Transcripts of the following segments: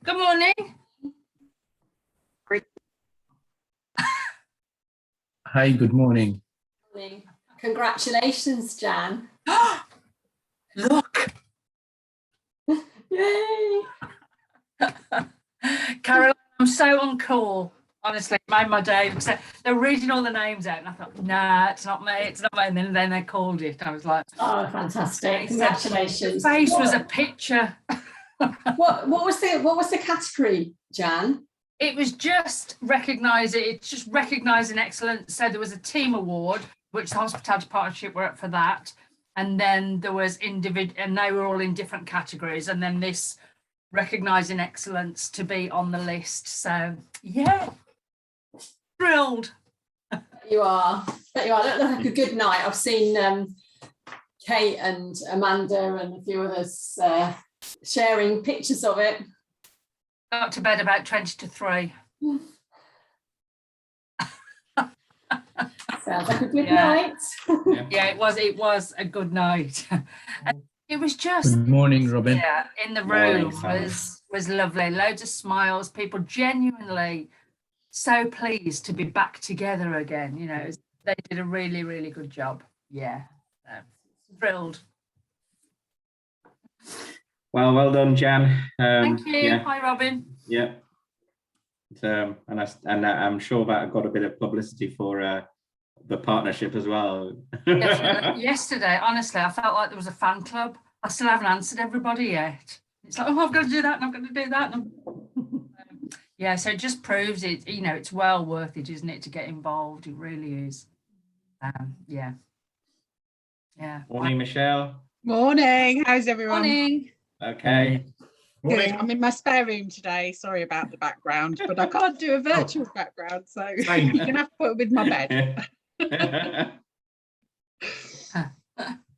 Good morning. Hi, good morning. Congratulations, Jan. Look, Yay. Carol, I'm so uncool. Honestly, it made my day. Because they're reading all the names out, and I thought, nah, it's not me, it's not me. And then they called it. I was like, Oh, fantastic! Congratulations. The face was a picture. What was the category, Jan? It was just recognising. It's just recognising excellence. So there was a team award, which the hospitality partnership were up for that, and then there was individual, and they were all in different categories. And then this recognising excellence to be on the list. So yeah, thrilled. You are. That looked like a good night. I've seen Kate and Amanda and a few others sharing pictures of it. Got to bed about 20 to 3. Sounds like a good night. Yeah, it was a good night. And it was just Good morning, Robin. yeah, in the room was lovely. Loads of smiles, people genuinely so pleased to be back together again. You know, they did a really, really good job. Yeah. Thrilled. Well done, Jan. Thank you. Yeah. Hi, Robin. Yeah. And I'm sure that got a bit of publicity for the partnership as well. Yesterday, honestly, I felt like there was a fan club. I still haven't answered everybody yet. It's like, oh, I've got to do that, and I've got to do that. Yeah, so it just proves it, you know, it's well worth it, isn't it, to get involved? It really is. Yeah. Morning, Michelle. Morning. How's everyone? Morning. Okay. Good. I'm in my spare room today. Sorry about the background, but I can't do a virtual background, so you're gonna have to put it with my bed.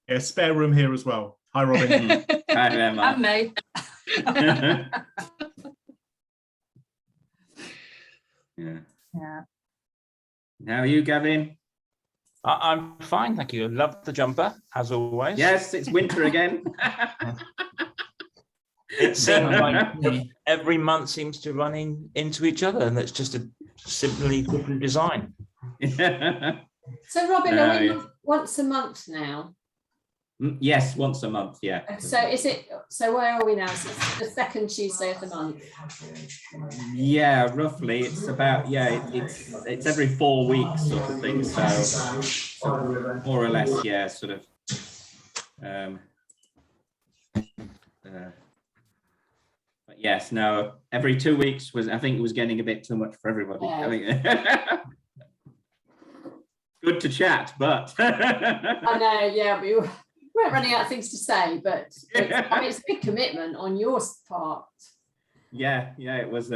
Yeah, spare room here as well. Hi, Robin. Hi, Emma. And me. Yeah. How are you, Gavin? I'm fine, thank you. Love the jumper, as always. Yes, it's winter again. It seems like every month seems to run into each other, and it's just a simply different design. So, Robin, are we once a month now? Yes, once a month, yeah. So where are we now? So it's the second Tuesday of the month. Yeah, roughly. It's about it's every 4 weeks sort of thing. So more or less, yeah, sort of. But yes, no, every 2 weeks I think it was getting a bit too much for everybody. Yeah. I think. Good to chat, but I know, yeah, we weren't running out of things to say, but it's a big commitment on your part. Yeah, it was.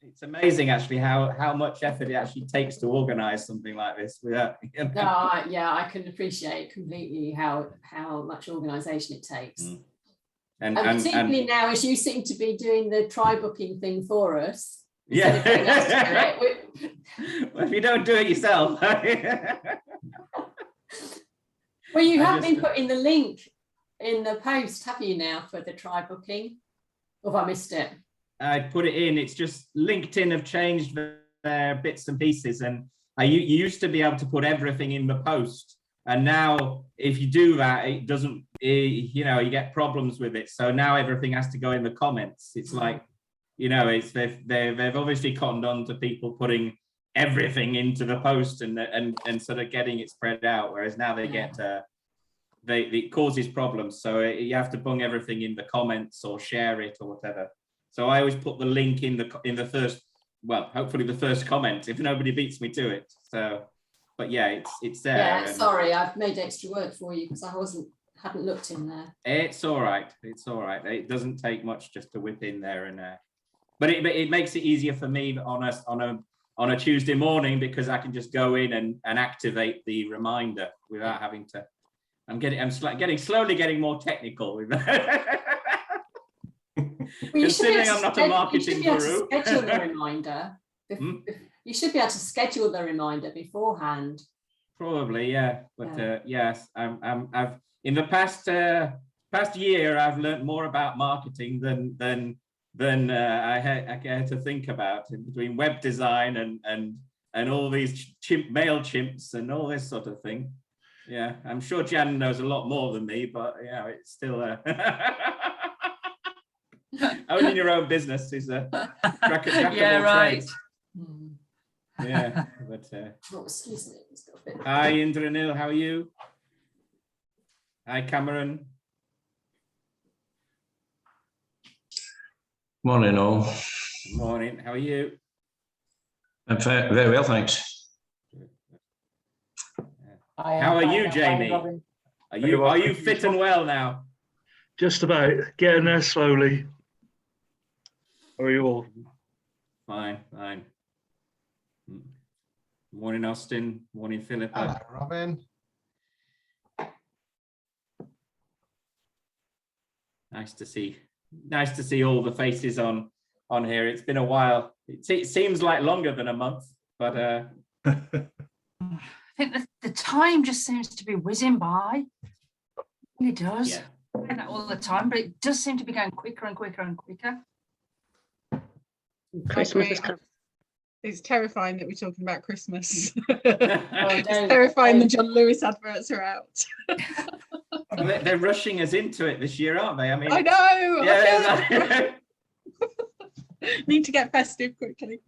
It's amazing actually how much effort it actually takes to organise something like this. Without, you know. Yeah, I can appreciate completely how much organisation it takes. And particularly now, as you seem to be doing the try booking thing for us. Yeah. Well, if you don't do it yourself. Well, you have been putting the link in the post, have you now, for the try booking? Or have I missed it? I put it in. It's just LinkedIn have changed their bits and pieces, and you used to be able to put everything in the post, and now if you do that, it doesn't. You know, you get problems with it. So now everything has to go in the comments. It's like, you know, it's they've obviously cottoned on to people putting everything into the post and sort of getting it spread out, whereas now they get it causes problems. So you have to bung everything in the comments or share it or whatever. So I always put the link in the first, well, hopefully the first comment if nobody beats me to it. So, but yeah, it's there. Yeah, sorry, I've made extra work for you because I hadn't looked in there. It's all right. It's all right. It doesn't take much just to whip in there, and but it makes it easier for me on a Tuesday morning because I can just go in and activate the reminder without having to. I'm slowly getting more technical with that. Well, Considering I'm not a marketing guru. Schedule the reminder. You should be able to schedule the reminder beforehand. Probably, yeah. But yes, I've in the past year I've learned more about marketing than than I care to think about, in between web design and all these male chimps and all this sort of thing. Yeah, I'm sure Jan knows a lot more than me, but yeah, it's still owning your own business is a jack of all trades. Yeah, but Oh, excuse me. It's got a bit- hi Indranil, how are you? Hi Cameron. Morning, all. Good morning. How are you? I'm very well, thanks. How are you, Jamie? Are you fit and well now? Just about getting there slowly. How are you all? Fine. Morning, Austin. Morning, Philippa. Hello, Robin. Nice to see all the faces on here. It's been a while. It seems like longer than a month, but I think the time just seems to be whizzing by. It does. yeah. I say that all the time, but it does seem to be going quicker and quicker and quicker. Christmas is coming. It's terrifying that we're talking about Christmas. Oh, It's don't- terrifying the John Lewis adverts are out. They're rushing us into it this year, aren't they? I mean, I know. yeah, Need to get festive quickly.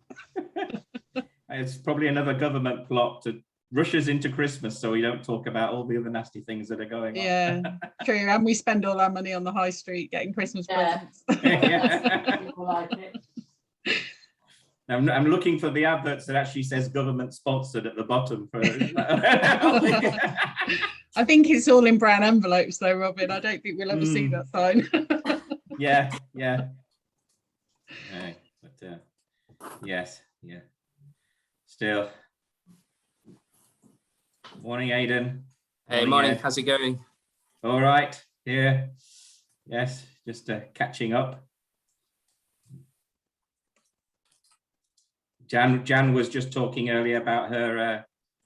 it's probably another government plot to rush us into Christmas so we don't talk about all the other nasty things that are going on. Yeah, true. And we spend all our money on the high street getting Christmas Yeah. presents. Yeah. People like it. I'm looking for the adverts that actually says government sponsored at the bottom. I think it's all in brown envelopes though, Robin. I don't think we'll ever see that sign. Yeah. Right, but yes, yeah. Still. Morning, Aidan. Hey, morning. Ed. How's it going? All right, here. Yes, just catching up. Jan was just talking earlier about her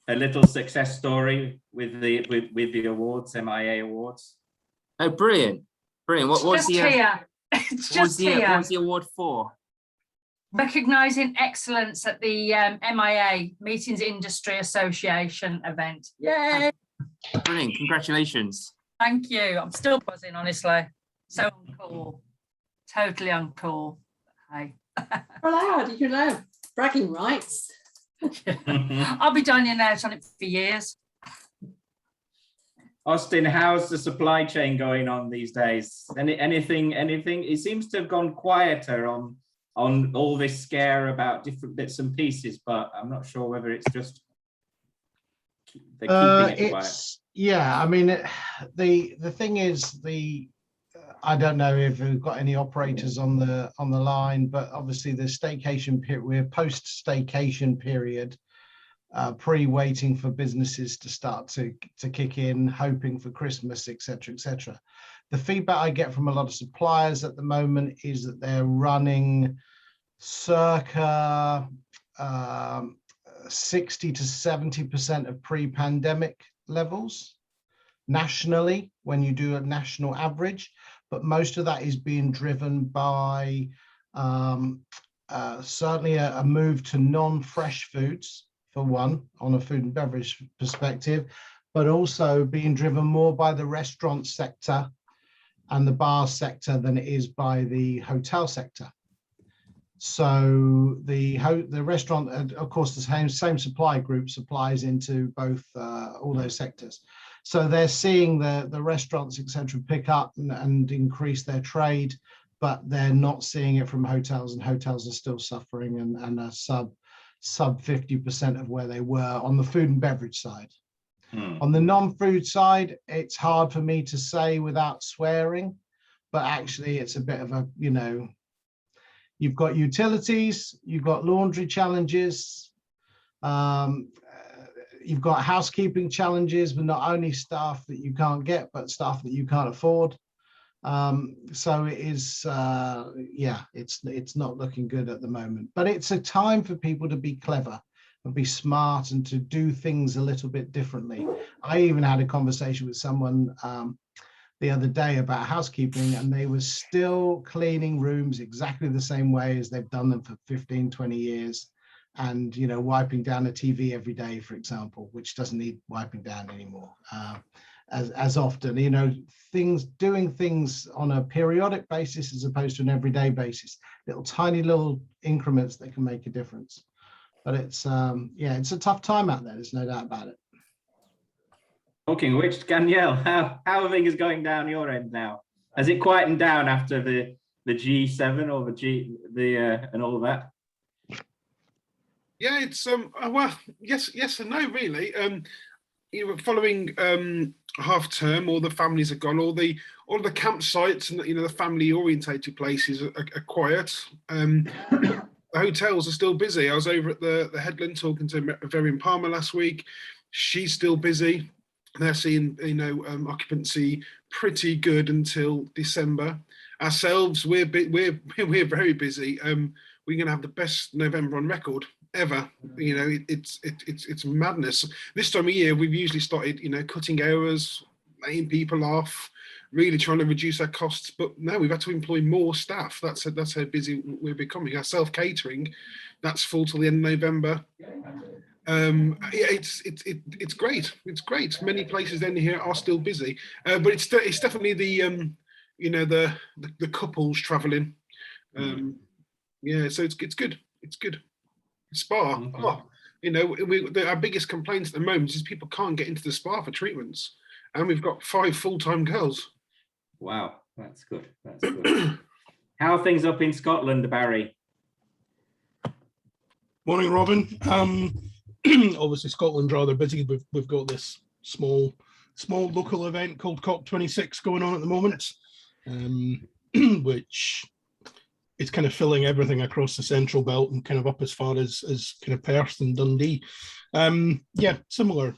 little success story with the awards, MIA awards. Oh, brilliant. What was Just the here. It's what was just here. what was the award for? Recognising excellence at the MIA, Meetings Industry Association event. Yay! Brilliant. Congratulations. Thank you. I'm still buzzing, honestly. So uncool. Totally uncool. Hey. Allowed, you know, bragging rights. I'll be dining out on it for years. Austin, how's the supply chain going on these days? Anything? It seems to have gone quieter on all this scare about different bits and pieces, but I'm not sure whether it's just they're keeping it quiet. Yeah, I mean, the thing is, I don't know if we've got any operators on the line, but obviously the staycation period, we're post staycation period, pre-waiting for businesses to start to kick in, hoping for Christmas, etc., etc. The feedback I get from a lot of suppliers at the moment is that they're running circa 60 to 70% of pre-pandemic levels nationally when you do a national average, but most of that is being driven by certainly a move to non-fresh foods, for one, on a food and beverage perspective, but also being driven more by the restaurant sector and the bar sector than it is by the hotel sector. So the restaurant, of course, the same supply group supplies into both all those sectors. So they're seeing the restaurants, etc., pick up and increase their trade, but they're not seeing it from hotels, and hotels are still suffering and are sub 50% of where they were on the food and beverage side. On the non-food side, it's hard for me to say without swearing, but actually it's a bit of a, you know, you've got utilities, you've got laundry challenges, you've got housekeeping challenges, but not only staff that you can't get, but staff that you can't afford. So it is, yeah, it's not looking good at the moment, but it's a time for people to be clever and be smart and to do things a little bit differently. I even had a conversation with someone the other day about housekeeping, and they were still cleaning rooms exactly the same way as they've done them for 15, 20 years. And, you know, wiping down a TV every day, for example, which doesn't need wiping down anymore as often, you know, doing things on a periodic basis as opposed to an everyday basis, tiny little increments that can make a difference. But it's, yeah, it's a tough time out there. There's no doubt about it. Talking of which, Danielle, how are things going down your end now? Has it quietened down after the G7 or and all of that? Yeah, it's well, yes and no, really. You know, following half term, all the families are gone, all the campsites and, you know, the family orientated places are quiet. The hotels are still busy. I was over at the Headland talking to Verian Palmer last week. She's still busy. They're seeing, you know, occupancy pretty good until December. Ourselves, we're very busy. We're going to have the best November on record ever. You know, it's madness. This time of year, we've usually started, you know, cutting hours, laying people off, really trying to reduce our costs. But no, we've had to employ more staff. That's how busy we're becoming. Our self-catering, that's full till the end of November. Yeah, it's great. It's great. Many places in here are still busy, but it's definitely the you know, the couples traveling. Yeah, so it's good. It's good. Spa. Oh, you know, our biggest complaints at the moment is people can't get into the spa for treatments, and we've got 5 full-time girls. Wow, that's good. That's good. How are things up in Scotland, Barry? Morning, Robin. Obviously, Scotland's rather busy. We've got this small local event called COP26 going on at the moment, which is kind of filling everything across the central belt and kind of up as far as kind of Perth and Dundee. Yeah, similar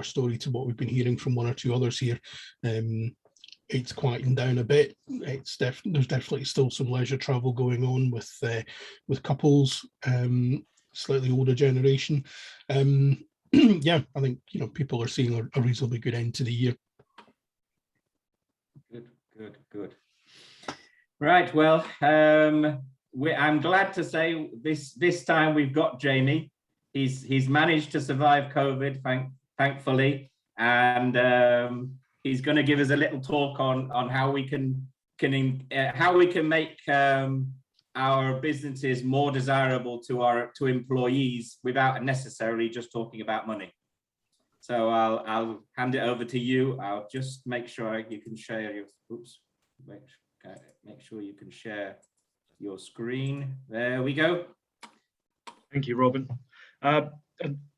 story to what we've been hearing from one or two others here. It's quieting down a bit. There's definitely still some leisure travel going on with couples, slightly older generation. Yeah, I think, you know, people are seeing a reasonably good end to the year. Good. Right, well, I'm glad to say this time we've got Jamie. He's managed to survive COVID, thankfully, and he's going to give us a little talk on how we can make our businesses more desirable to employees without necessarily just talking about money. So I'll hand it over to you. I'll just make sure you can share your. Make sure you can share your screen. There we go. Thank you, Robin. And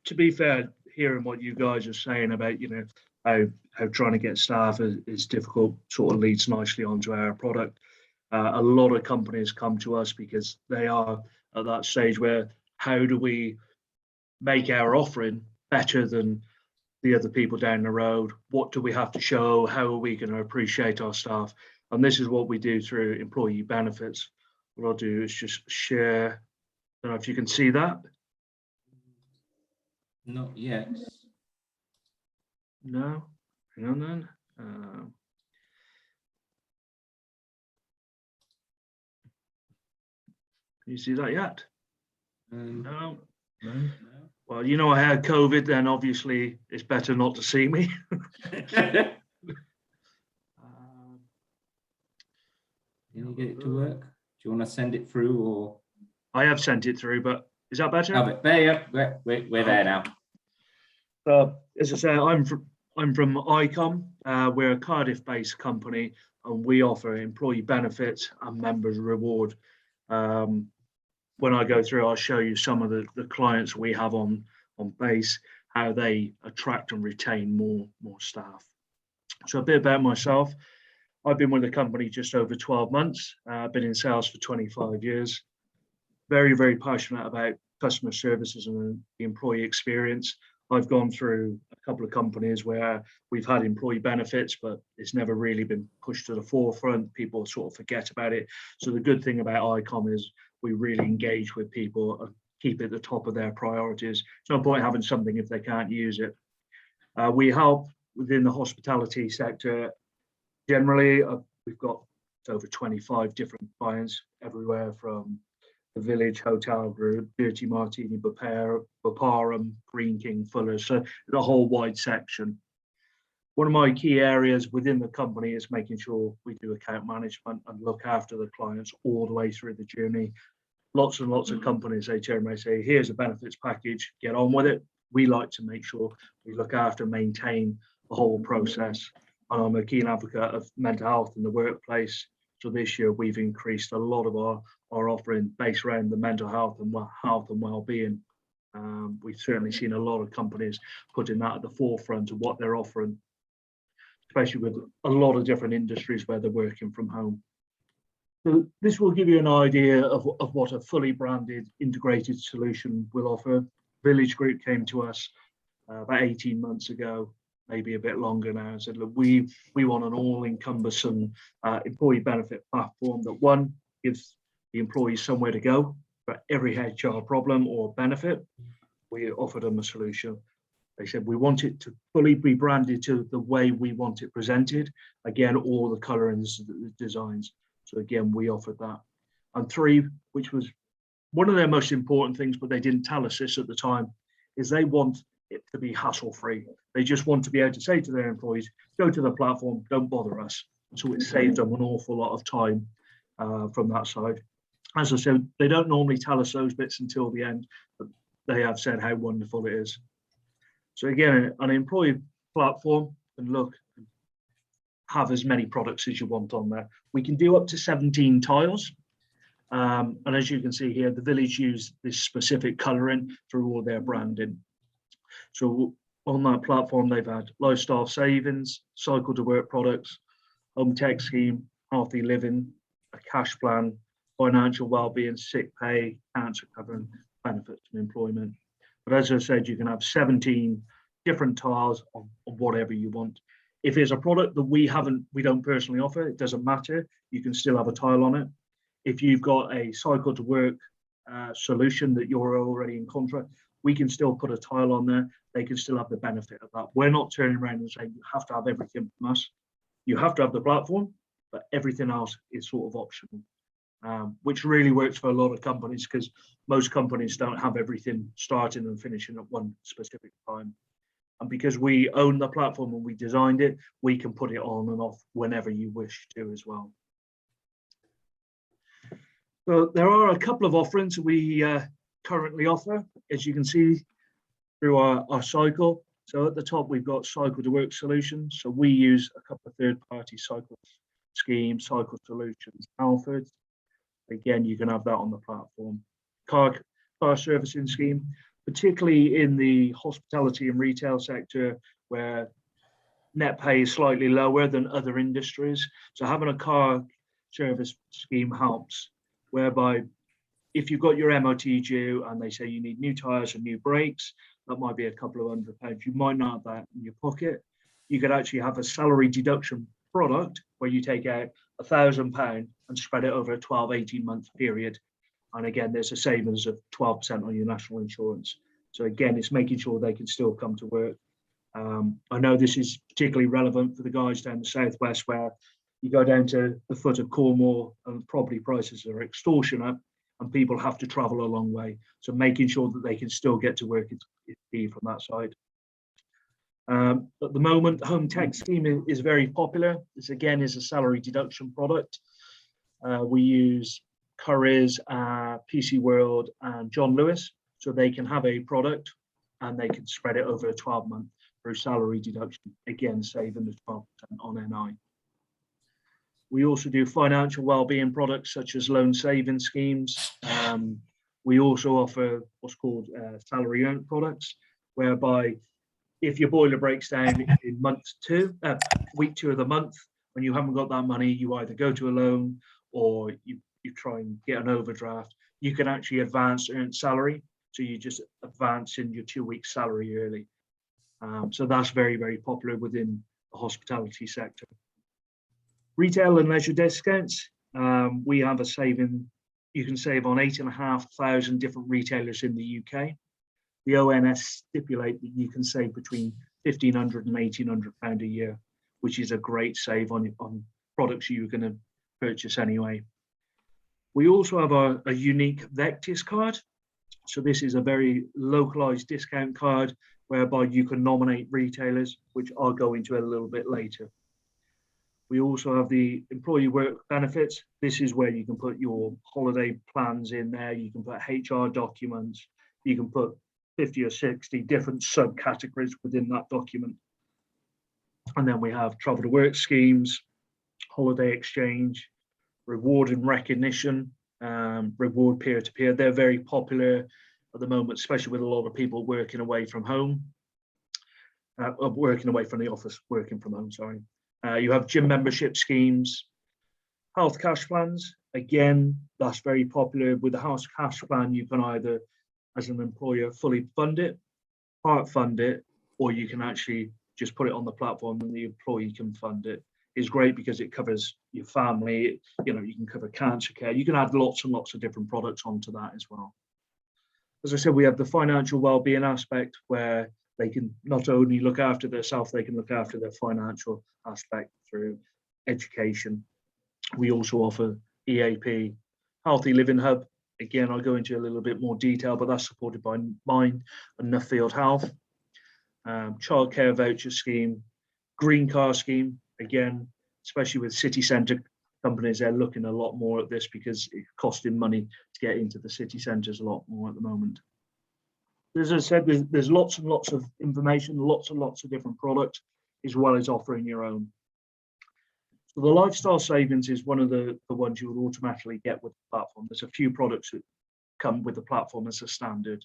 to be fair, hearing what you guys are saying about, you know, how trying to get staff is difficult, sort of leads nicely onto our product. A lot of companies come to us because they are at that stage where, how do we make our offering better than the other people down the road? What do we have to show? How are we going to appreciate our staff? And this is what we do through employee benefits. What I'll do is just share. I don't know if you can see that. Not yet. No. Hang on then. Can you see that yet? No. Well, you know, I had COVID, then obviously it's better not to see me. Can you get it to work? Do you want to send it through, or? I have sent it through, but is that better? Oh, there, we're there now. As I say, I'm from ICOM. We're a Cardiff-based company, and we offer employee benefits and members reward. When I go through, I'll show you some of the clients we have on base, how they attract and retain more staff. So a bit about myself. I've been with the company just over 12 months. I've been in sales for 25 years. Very, very passionate about customer services and the employee experience. I've gone through a couple of companies where we've had employee benefits, but it's never really been pushed to the forefront. People sort of forget about it. So the good thing about ICOM is we really engage with people and keep it at the top of their priorities. There's no point having something if they can't use it. We help within the hospitality sector Generally, we've got over 25 different clients everywhere from the Village Hotel Group, Dirty Martini, Baparum, Green King, Fuller, so the whole wide section. One of my key areas within the company is making sure we do account management and look after the clients all the way through the journey. Lots and lots of companies, they turn around and say, here's a benefits package, get on with it. We like to make sure we look after, maintain the whole process. And I'm a keen advocate of mental health in the workplace. So this year we've increased a lot of our offering based around the mental health and well-being. We've certainly seen a lot of companies putting that at the forefront of what they're offering, especially with a lot of different industries where they're working from home. So this will give you an idea of what a fully branded integrated solution will offer. Village Group came to us about 18 months ago, maybe a bit longer now, and said, look, we want an all-encompassing employee benefit platform that, one, gives the employees somewhere to go for every HR problem or benefit. We offered them a solution. They said, we want it to fully be branded to the way we want it presented. Again, all the colorings, the designs. So again, we offered that. And three, which was one of their most important things, but they didn't tell us this at the time, is they want it to be hassle-free. They just want to be able to say to their employees, go to the platform, don't bother us. So it saved them an awful lot of time from that side. As I said, they don't normally tell us those bits until the end, but they have said how wonderful it is. So again, an employee platform can look, have as many products as you want on there. We can do up to 17 tiles. And as you can see here, the Village use this specific colouring through all their branding. So on that platform, they've had lifestyle savings, cycle to work products, home tech scheme, healthy living, a cash plan, financial well-being, sick pay, cancer cover, and benefits from employment. But as I said, you can have 17 different tiles of whatever you want. If it's a product that we don't personally offer, it doesn't matter. You can still have a tile on it. If you've got a cycle to work solution that you're already in contract, we can still put a tile on there. They can still have the benefit of that. We're not turning around and saying you have to have everything from us. You have to have the platform, but everything else is sort of optional, which really works for a lot of companies because most companies don't have everything starting and finishing at one specific time. And because we own the platform and we designed it, we can put it on and off whenever you wish to as well. So there are a couple of offerings we currently offer, as you can see through our cycle. So at the top, we've got cycle to work solutions. So we use a couple of third-party cycle schemes, cycle solutions, Alfred. Again, you can have that on the platform. Car servicing scheme, particularly in the hospitality and retail sector where net pay is slightly lower than other industries. So having a car service scheme helps, whereby if you've got your MOT due and they say you need new tyres and new brakes, that might be a couple of £100. You might not have that in your pocket. You could actually have a salary deduction product where you take out £1,000 and spread it over a 12, 18-month period. And again, there's a savings of 12% on your national insurance. So again, it's making sure they can still come to work. I know this is particularly relevant for the guys down the southwest where you go down to the foot of Cornwall and property prices are extortionate and people have to travel a long way. So making sure that they can still get to work is key from that side. At the moment, home tech scheme is very popular. This again is a salary deduction product. We use Currys, PC World and John Lewis, so they can have a product and they can spread it over a 12-month through salary deduction, again saving the 12% on NI. We also do financial well-being products such as loan saving schemes. We also offer what's called salary earned products, whereby if your boiler breaks down in week 2 of the month, when you haven't got that money, you either go to a loan or you try and get an overdraft. You can actually advance earned salary. So you just advance in your 2 weeks salary early. So that's very, very popular within the hospitality sector. Retail and leisure discounts. We have a saving. You can save on 8,500 different retailers in the UK. The ONS stipulate that you can save between £1,500 and £1,800 a year, which is a great save on products you're going to purchase anyway. We also have a unique Vectis card. So this is a very localized discount card whereby you can nominate retailers, which I'll go into a little bit later. We also have the employee work benefits. This is where you can put your holiday plans in there. You can put HR documents. You can put 50 or 60 different subcategories within that document. And then we have travel to work schemes, holiday exchange, reward and recognition, reward peer-to-peer. They're very popular at the moment, especially with a lot of people working away from home, working away from the office, working from home, sorry. You have gym membership schemes, health cash plans. Again, that's very popular. With the house cash plan, you can either, as an employer, fully fund it, part fund it, or you can actually just put it on the platform and the employee can fund it. It's great because it covers your family. You can cover cancer care. You can add lots and lots of different products onto that as well. As I said, we have the financial well-being aspect where they can not only look after themselves, they can look after their financial aspect through education. We also offer EAP, Healthy Living Hub. Again, I'll go into a little bit more detail, but that's supported by Mind and Nuffield Health. Childcare voucher scheme, green car scheme. Again, especially with city centre companies, they're looking a lot more at this because it's costing money to get into the city centres a lot more at the moment. As I said, there's lots and lots of information, lots and lots of different products, as well as offering your own. So the lifestyle savings is one of the ones you would automatically get with the platform. There's a few products that come with the platform as a standard.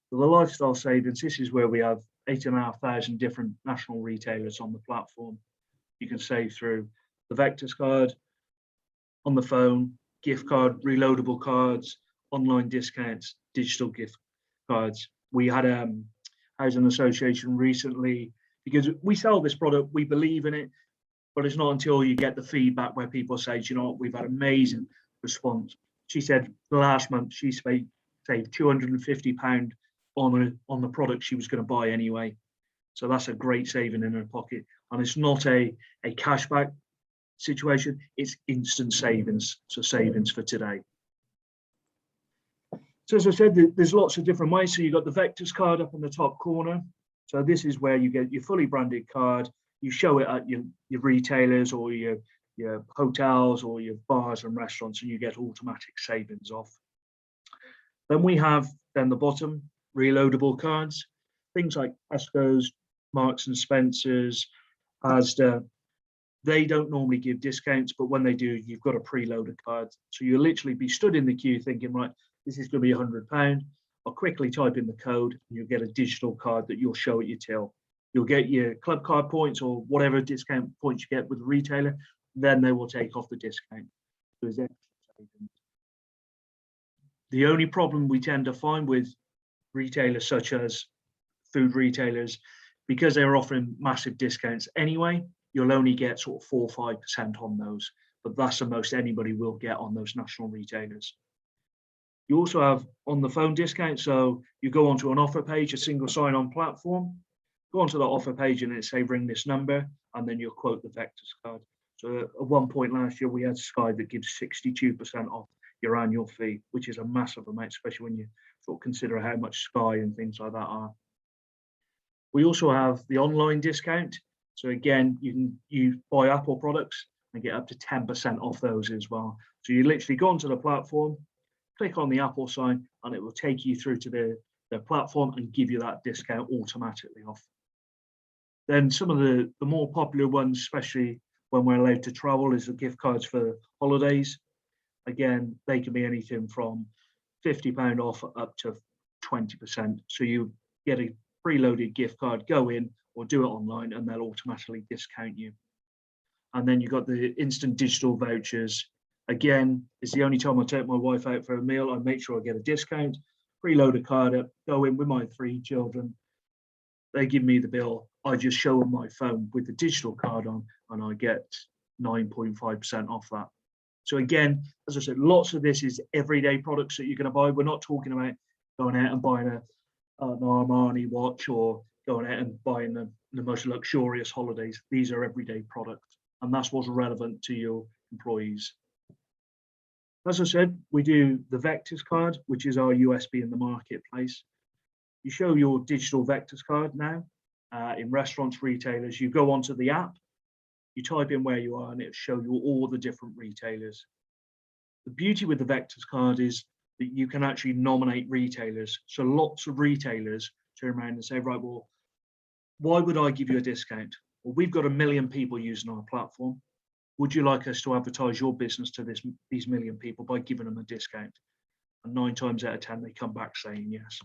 So the lifestyle savings, this is where we have 8,500 different national retailers on the platform. You can save through the Vectis card, on the phone, gift card, reloadable cards, online discounts, digital gift cards. We had a housing association recently, because we sell this product, we believe in it, but it's not until you get the feedback where people say, you know what, we've had amazing response. She said last month she saved £250 on the product she was going to buy anyway. So that's a great saving in her pocket. And it's not a cashback situation, it's instant savings. So savings for today. So as I said, there's lots of different ways. So you've got the Vectis card up in the top corner. So this is where you get your fully branded card. You show it at your retailers or your hotels or your bars and restaurants, and you get automatic savings off. Then we have the bottom, reloadable cards, things like Tesco's, Marks and Spencer's, Asda. They don't normally give discounts, but when they do, you've got a preloaded card. So you'll literally be stood in the queue thinking, right, this is going to be £100. I'll quickly type in the code and you'll get a digital card that you'll show at your till. You'll get your club card points or whatever discount points you get with the retailer. Then they will take off the discount. So it's extra savings. The only problem we tend to find with retailers such as food retailers, because they're offering massive discounts anyway, you'll only get sort of 4 or 5% on those, but that's the most anybody will get on those national retailers. You also have on the phone discount, so you go onto an offer page, a single sign-on platform, go onto that offer page and it say ring this number, and then you'll quote the Vectis card. So at one point last year, we had Sky that gives 62% off your annual fee, which is a massive amount, especially when you sort of consider how much Sky and things like that are. We also have the online discount. So again, you buy Apple products and get up to 10% off those as well. So you literally go onto the platform, click on the Apple sign, and it will take you through to their platform and give you that discount automatically off. Then some of the more popular ones, especially when we're allowed to travel, is the gift cards for holidays. Again, they can be anything from £50 off up to 20%. So you get a preloaded gift card, go in or do it online, and they'll automatically discount you. And then you've got the instant digital vouchers. Again, it's the only time I take my wife out for a meal. I make sure I get a discount, preload a card up, go in with my 3 children. They give me the bill. I just show them my phone with the digital card on, and I get 9.5% off that. So again, as I said, lots of this is everyday products that you're going to buy. We're not talking about going out and buying an Armani watch or going out and buying a the most luxurious holidays. These are everyday products, and that's what's relevant to your employees. As I said, we do the Vectors card, which is our USB in the marketplace. You show your digital Vectors card now in restaurants, retailers. You go onto the app, you type in where you are, and it'll show you all the different retailers. The beauty with the Vectors card is that you can actually nominate retailers. So lots of retailers turn around and say, right, well, why would I give you a discount? Well, we've got 1 million people using our platform. Would you like us to advertise your business to these million people by giving them a discount? And 9 times out of 10, they come back saying yes.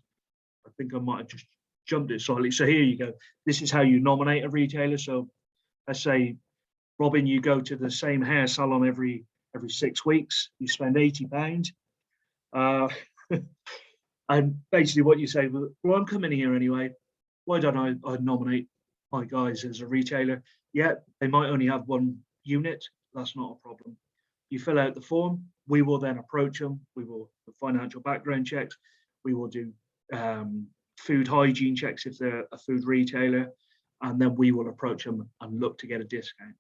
I think I might have just jumped it slightly. So here you go. This is how you nominate a retailer. So let's say, Robin, you go to the same hair salon every 6 weeks. You spend £80. And basically what you say, well, I'm coming here anyway. Why don't I nominate my guys as a retailer? Yeah, they might only have 1 unit. That's not a problem. You fill out the form. We will then approach them. We will do financial background checks. We will do food hygiene checks if they're a food retailer. And then we will approach them and look to get a discount.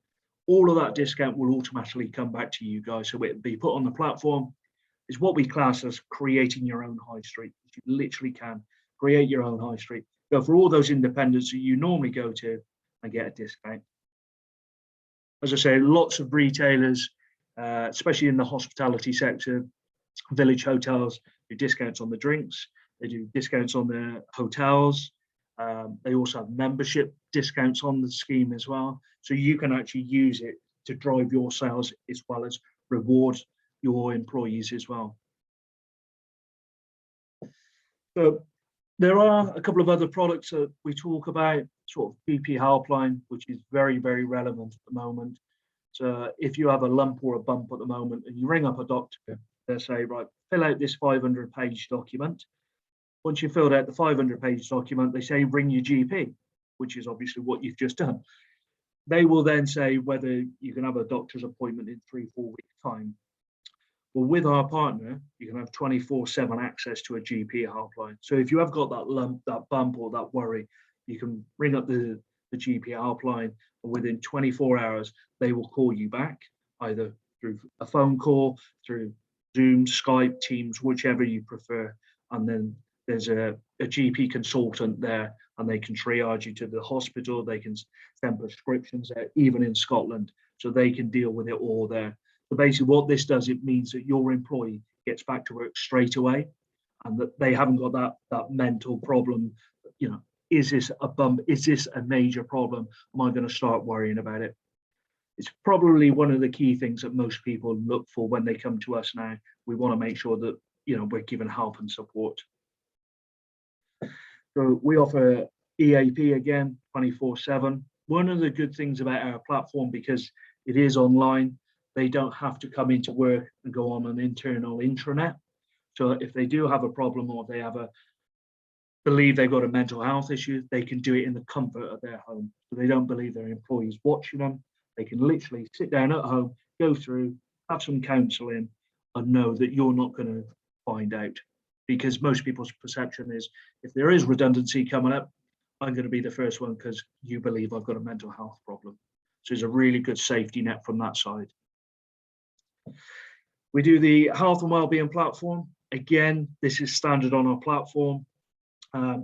All of that discount will automatically come back to you guys. So it'll be put on the platform. It's what we class as creating your own high street. You literally can create your own high street. Go for all those independents that you normally go to and get a discount. As I say, lots of retailers, especially in the hospitality sector, village hotels, do discounts on the drinks. They do discounts on their hotels. They also have membership discounts on the scheme as well. So you can actually use it to drive your sales as well as reward your employees as well. So there are a couple of other products that we talk about, sort of GP helpline, which is very, very relevant at the moment. So if you have a lump or a bump at the moment and you ring up a doctor, they'll say, right, fill out this 500-page document. Once you've filled out the 500-page document, they say, ring your GP, which is obviously what you've just done. They will then say whether you can have a doctor's appointment in 3-4 weeks' time. Well, with our partner, you can have 24/7 access to a GP helpline. So if you have got that lump, that bump, or that worry, you can ring up the GP helpline, and within 24 hours, they will call you back, either through a phone call, through Zoom, Skype, Teams, whichever you prefer. And then there's a GP consultant there, and they can triage you to the hospital. They can send prescriptions out, even in Scotland, so they can deal with it all there. So basically what this does, it means that your employee gets back to work straight away, and that they haven't got that mental problem. You know, is this a bump? Is this a major problem? Am I going to start worrying about it? It's probably one of the key things that most people look for when they come to us now. We want to make sure that, you know, we're given help and support. So we offer EAP again, 24/7. One of the good things about our platform, because it is online, they don't have to come into work and go on an internal intranet. So if they do have a problem, or they believe they've got a mental health issue, they can do it in the comfort of their home. So they don't believe their employees watching them. They can literally sit down at home, go through, have some counselling, and know that you're not going to find out. Because most people's perception is, if there is redundancy coming up, I'm going to be the first one because you believe I've got a mental health problem. So it's a really good safety net from that side. We do the health and wellbeing platform. Again, this is standard on our platform.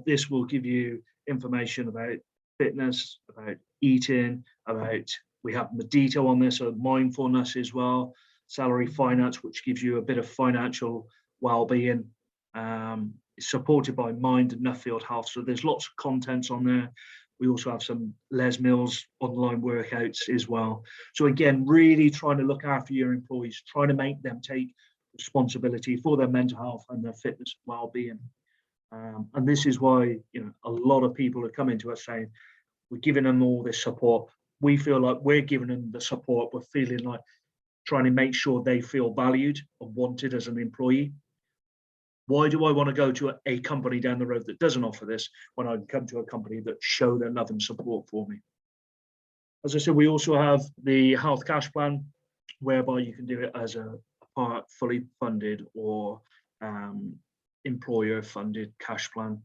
This will give you information about fitness, about eating, we have the detail on this, so mindfulness as well, salary finance, which gives you a bit of financial well-being. It's supported by Mind and Nuffield Health, so there's lots of contents on there. We also have some Les Mills online workouts as well. So again, really trying to look after your employees, trying to make them take responsibility for their mental health and their fitness and well-being. And this is why, you know, a lot of people are coming to us saying, we're giving them all this support. We feel like we're giving them the support. We're feeling like trying to make sure they feel valued and wanted as an employee. Why do I want to go to a company down the road that doesn't offer this when I can come to a company that show their love and support for me? As I said, we also have the health cash plan, whereby you can do it as a part fully funded or employer funded cash plan.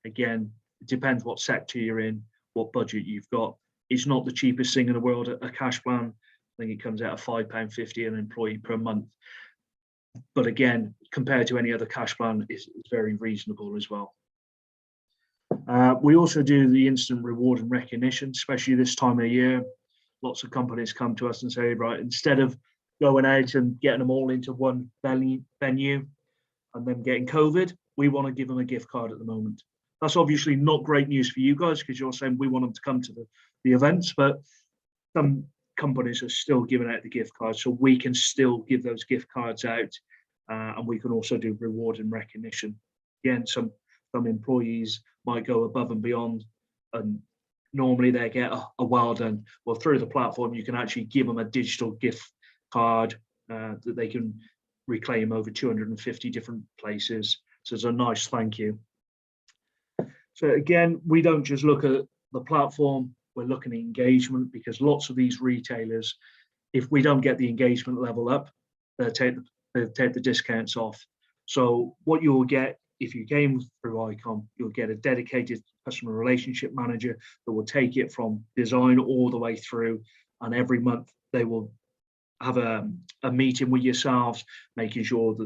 Again, it depends what sector you're in, what budget you've got. It's not the cheapest thing in the world. A cash plan, I think it comes out of £5.50 an employee per month. But again, compared to any other cash plan, it's very reasonable as well. We also do the instant reward and recognition, especially this time of year. Lots of companies come to us and say, right, instead of going out and getting them all into one venue and then getting COVID, we want to give them a gift card at the moment. That's obviously not great news for you guys because you're saying we want them to come to the events, but some companies are still giving out the gift cards, so we can still give those gift cards out, and we can also do reward and recognition. Again, some employees might go above and beyond, and normally they get a well done. Well, through the platform, you can actually give them a digital gift card that they can reclaim over 250 different places. So it's a nice thank you. So again, we don't just look at the platform, we're looking at engagement, because lots of these retailers, if we don't get the engagement level up, they'll take the discounts off. So what you will get if you came through ICOM, you'll get a dedicated customer relationship manager that will take it from design all the way through, and every month they will have a meeting with yourselves, making sure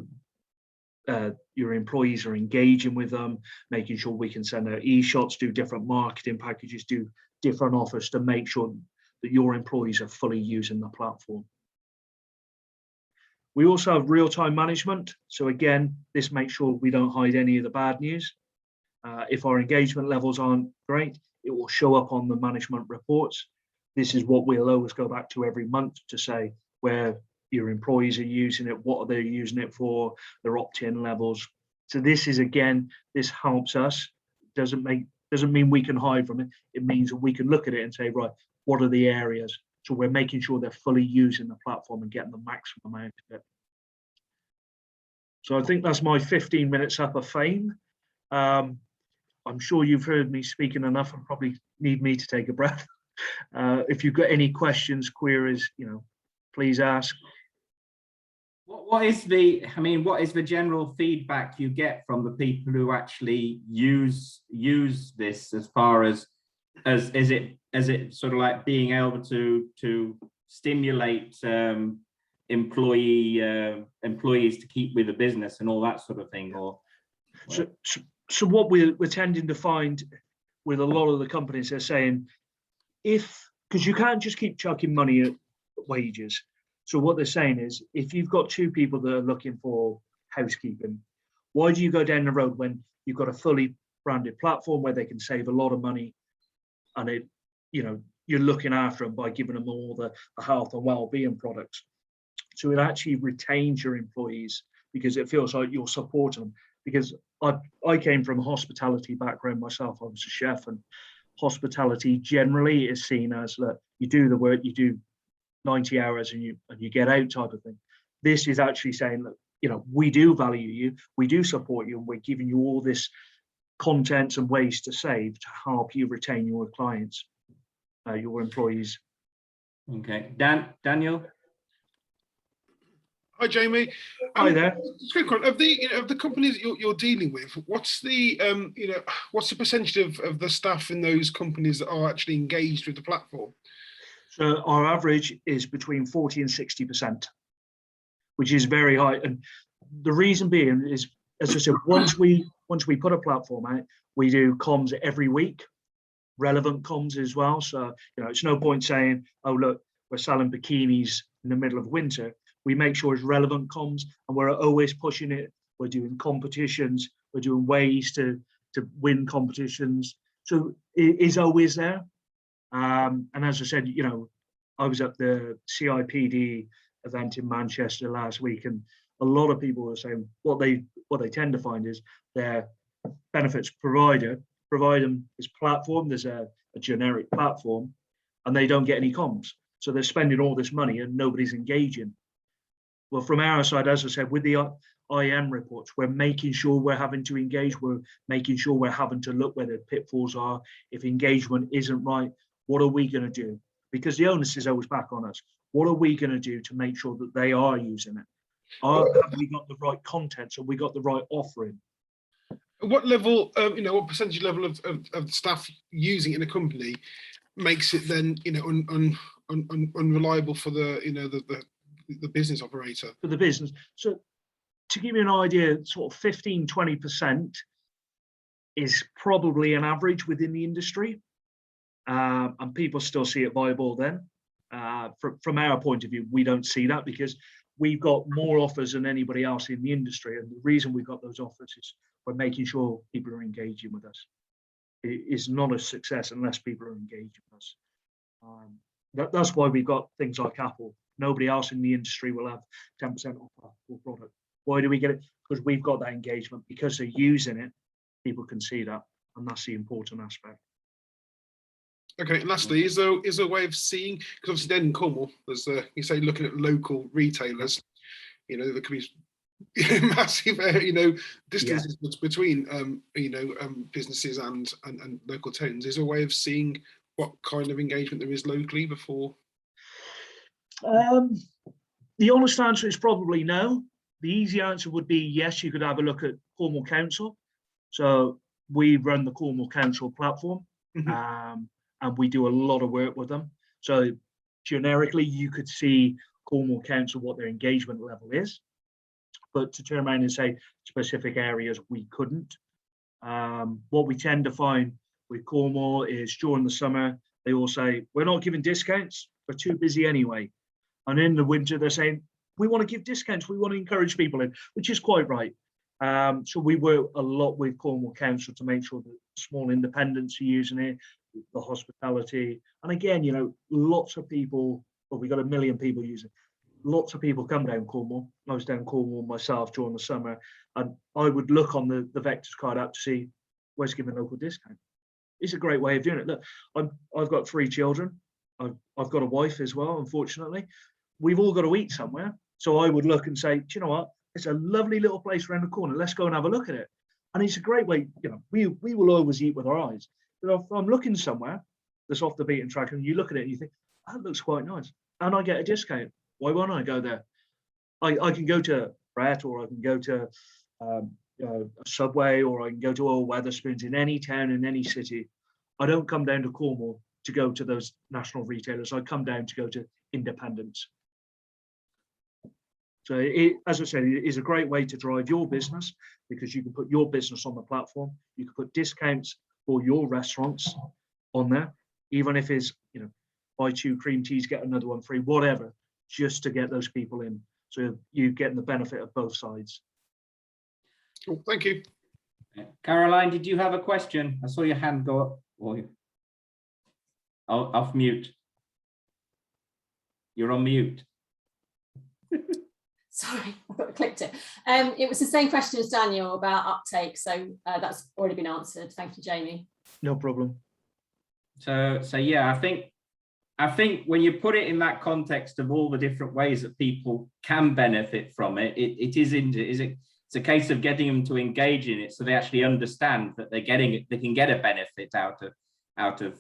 that your employees are engaging with them, making sure we can send out e-shots, do different marketing packages, do different offers to make sure that your employees are fully using the platform. We also have real-time management. So again, this makes sure we don't hide any of the bad news. If our engagement levels aren't great, it will show up on the management reports. This is what we'll always go back to every month to say where your employees are using it, what are they using it for, their opt-in levels. So this is, again, this helps us. Doesn't mean we can hide from it. It means that we can look at it and say, right, what are the areas? So we're making sure they're fully using the platform and getting the maximum out of it. So I think that's my 15 minutes up of fame. I'm sure you've heard me speaking enough and probably need me to take a breath. If you've got any questions, queries, please ask. What is the general feedback you get from the people who actually use this, as far as is it sort of like being able to stimulate employees to keep with the business and all that sort of thing? Or so what we're tending to find with a lot of the companies, they're saying, because you can't just keep chucking money at wages. So what they're saying is, if you've got two people that are looking for housekeeping, why do you go down the road when you've got a fully branded platform where they can save a lot of money, and you're looking after them by giving them all the health and well-being products? So it actually retains your employees because it feels like you're supporting them. Because I came from a hospitality background myself. I was a chef, and hospitality generally is seen as that you do the work, you do 90 hours and you get out type of thing. This is actually saying that, we do value you, we do support you, and we're giving you all this content and ways to save to help you retain your clients, your employees. Okay, Daniel. Hi, Jamie. Hi there. Of the companies you're dealing with, what's the what's the percentage of the staff in those companies that are actually engaged with the platform? So our average is between 40 and 60%, which is very high. And the reason being is, as I said, once we put a platform out, we do comms every week, relevant comms as well. So it's no point saying, oh look, we're selling bikinis in the middle of winter. We make sure it's relevant comms, and we're always pushing it. We're doing competitions, we're doing ways to win competitions. So it is always there. And as I said, I was at the CIPD event in Manchester last week, and a lot of people were saying what they tend to find is their benefits provider provide them this platform. There's a generic platform, and they don't get any comms. So they're spending all this money and nobody's engaging. Well, from our side, as I said, with the IM reports, we're making sure we're having to engage. We're making sure we're having to look where the pitfalls are. If engagement isn't right, what are we going to do? Because the onus is always back on us. What are we going to do to make sure that they are using it? Have we got the right content? Have we got the right offering? What level, what percentage level of staff using it in a company makes it then, unreliable for the business operator? For the business. So to give you an idea, sort of 15-20% is probably an average within the industry. And people still see it viable then. From our point of view, we don't see that because we've got more offers than anybody else in the industry. And the reason we've got those offers is we're making sure people are engaging with us. It is not a success unless people are engaging with us. That's why we've got things like Apple. Nobody else in the industry will have 10% off our full product. Why do we get it? Because we've got that engagement. Because they're using it, people can see that. And that's the important aspect. Okay, and lastly, is there a way of seeing, because obviously then in Cornwall, there's you say looking at local retailers, there could be massive distances between businesses and local towns. Is there a way of seeing what kind of engagement there is locally before? The honest answer is probably no. The easy answer would be yes, you could have a look at Cornwall Council. So we run the Cornwall Council platform. And we do a lot of work with them. So generically, you could see Cornwall Council, what their engagement level is. But to turn around and say specific areas, we couldn't. What we tend to find with Cornwall is during the summer, they all say, we're not giving discounts, we're too busy anyway. And in the winter, they're saying, we want to give discounts, we want to encourage people in, which is quite right. So we work a lot with Cornwall Council to make sure that small independents are using it, the hospitality. And again, lots of people, well, we've got 1 million people using it. Lots of people come down Cornwall. I was down Cornwall myself during the summer, and I would look on the Vectors card app to see where's giving local discount. It's a great way of doing it. Look, I've got 3 children. I've got a wife as well, unfortunately. We've all got to eat somewhere. So I would look and say, do you know what? It's a lovely little place around the corner. Let's go and have a look at it. And it's a great way, we will always eat with our eyes. But if I'm looking somewhere that's off the beaten track and you look at it and you think, that looks quite nice, and I get a discount, why won't I go there? I can go to Brett, or I can go to a Subway, or I can go to Old Wetherspoons in any town, in any city. I don't come down to Cornwall to go to those national retailers. I come down to go to independents. So as I said, it is a great way to drive your business because you can put your business on the platform. You can put discounts for your restaurants on there, even if it's, buy 2 cream teas, get another one free, whatever, just to get those people in. So you're getting the benefit of both sides. Cool, thank you. Caroline, did you have a question? I saw your hand go up. Off mute. You're on mute. Sorry, I clicked it. It was the same question as Daniel about uptake, so that's already been answered. Thank you, Jamie. No problem. So yeah, I think when you put it in that context of all the different ways that people can benefit from it, it's a case of getting them to engage in it so they actually understand that they're getting it, they can get a benefit out of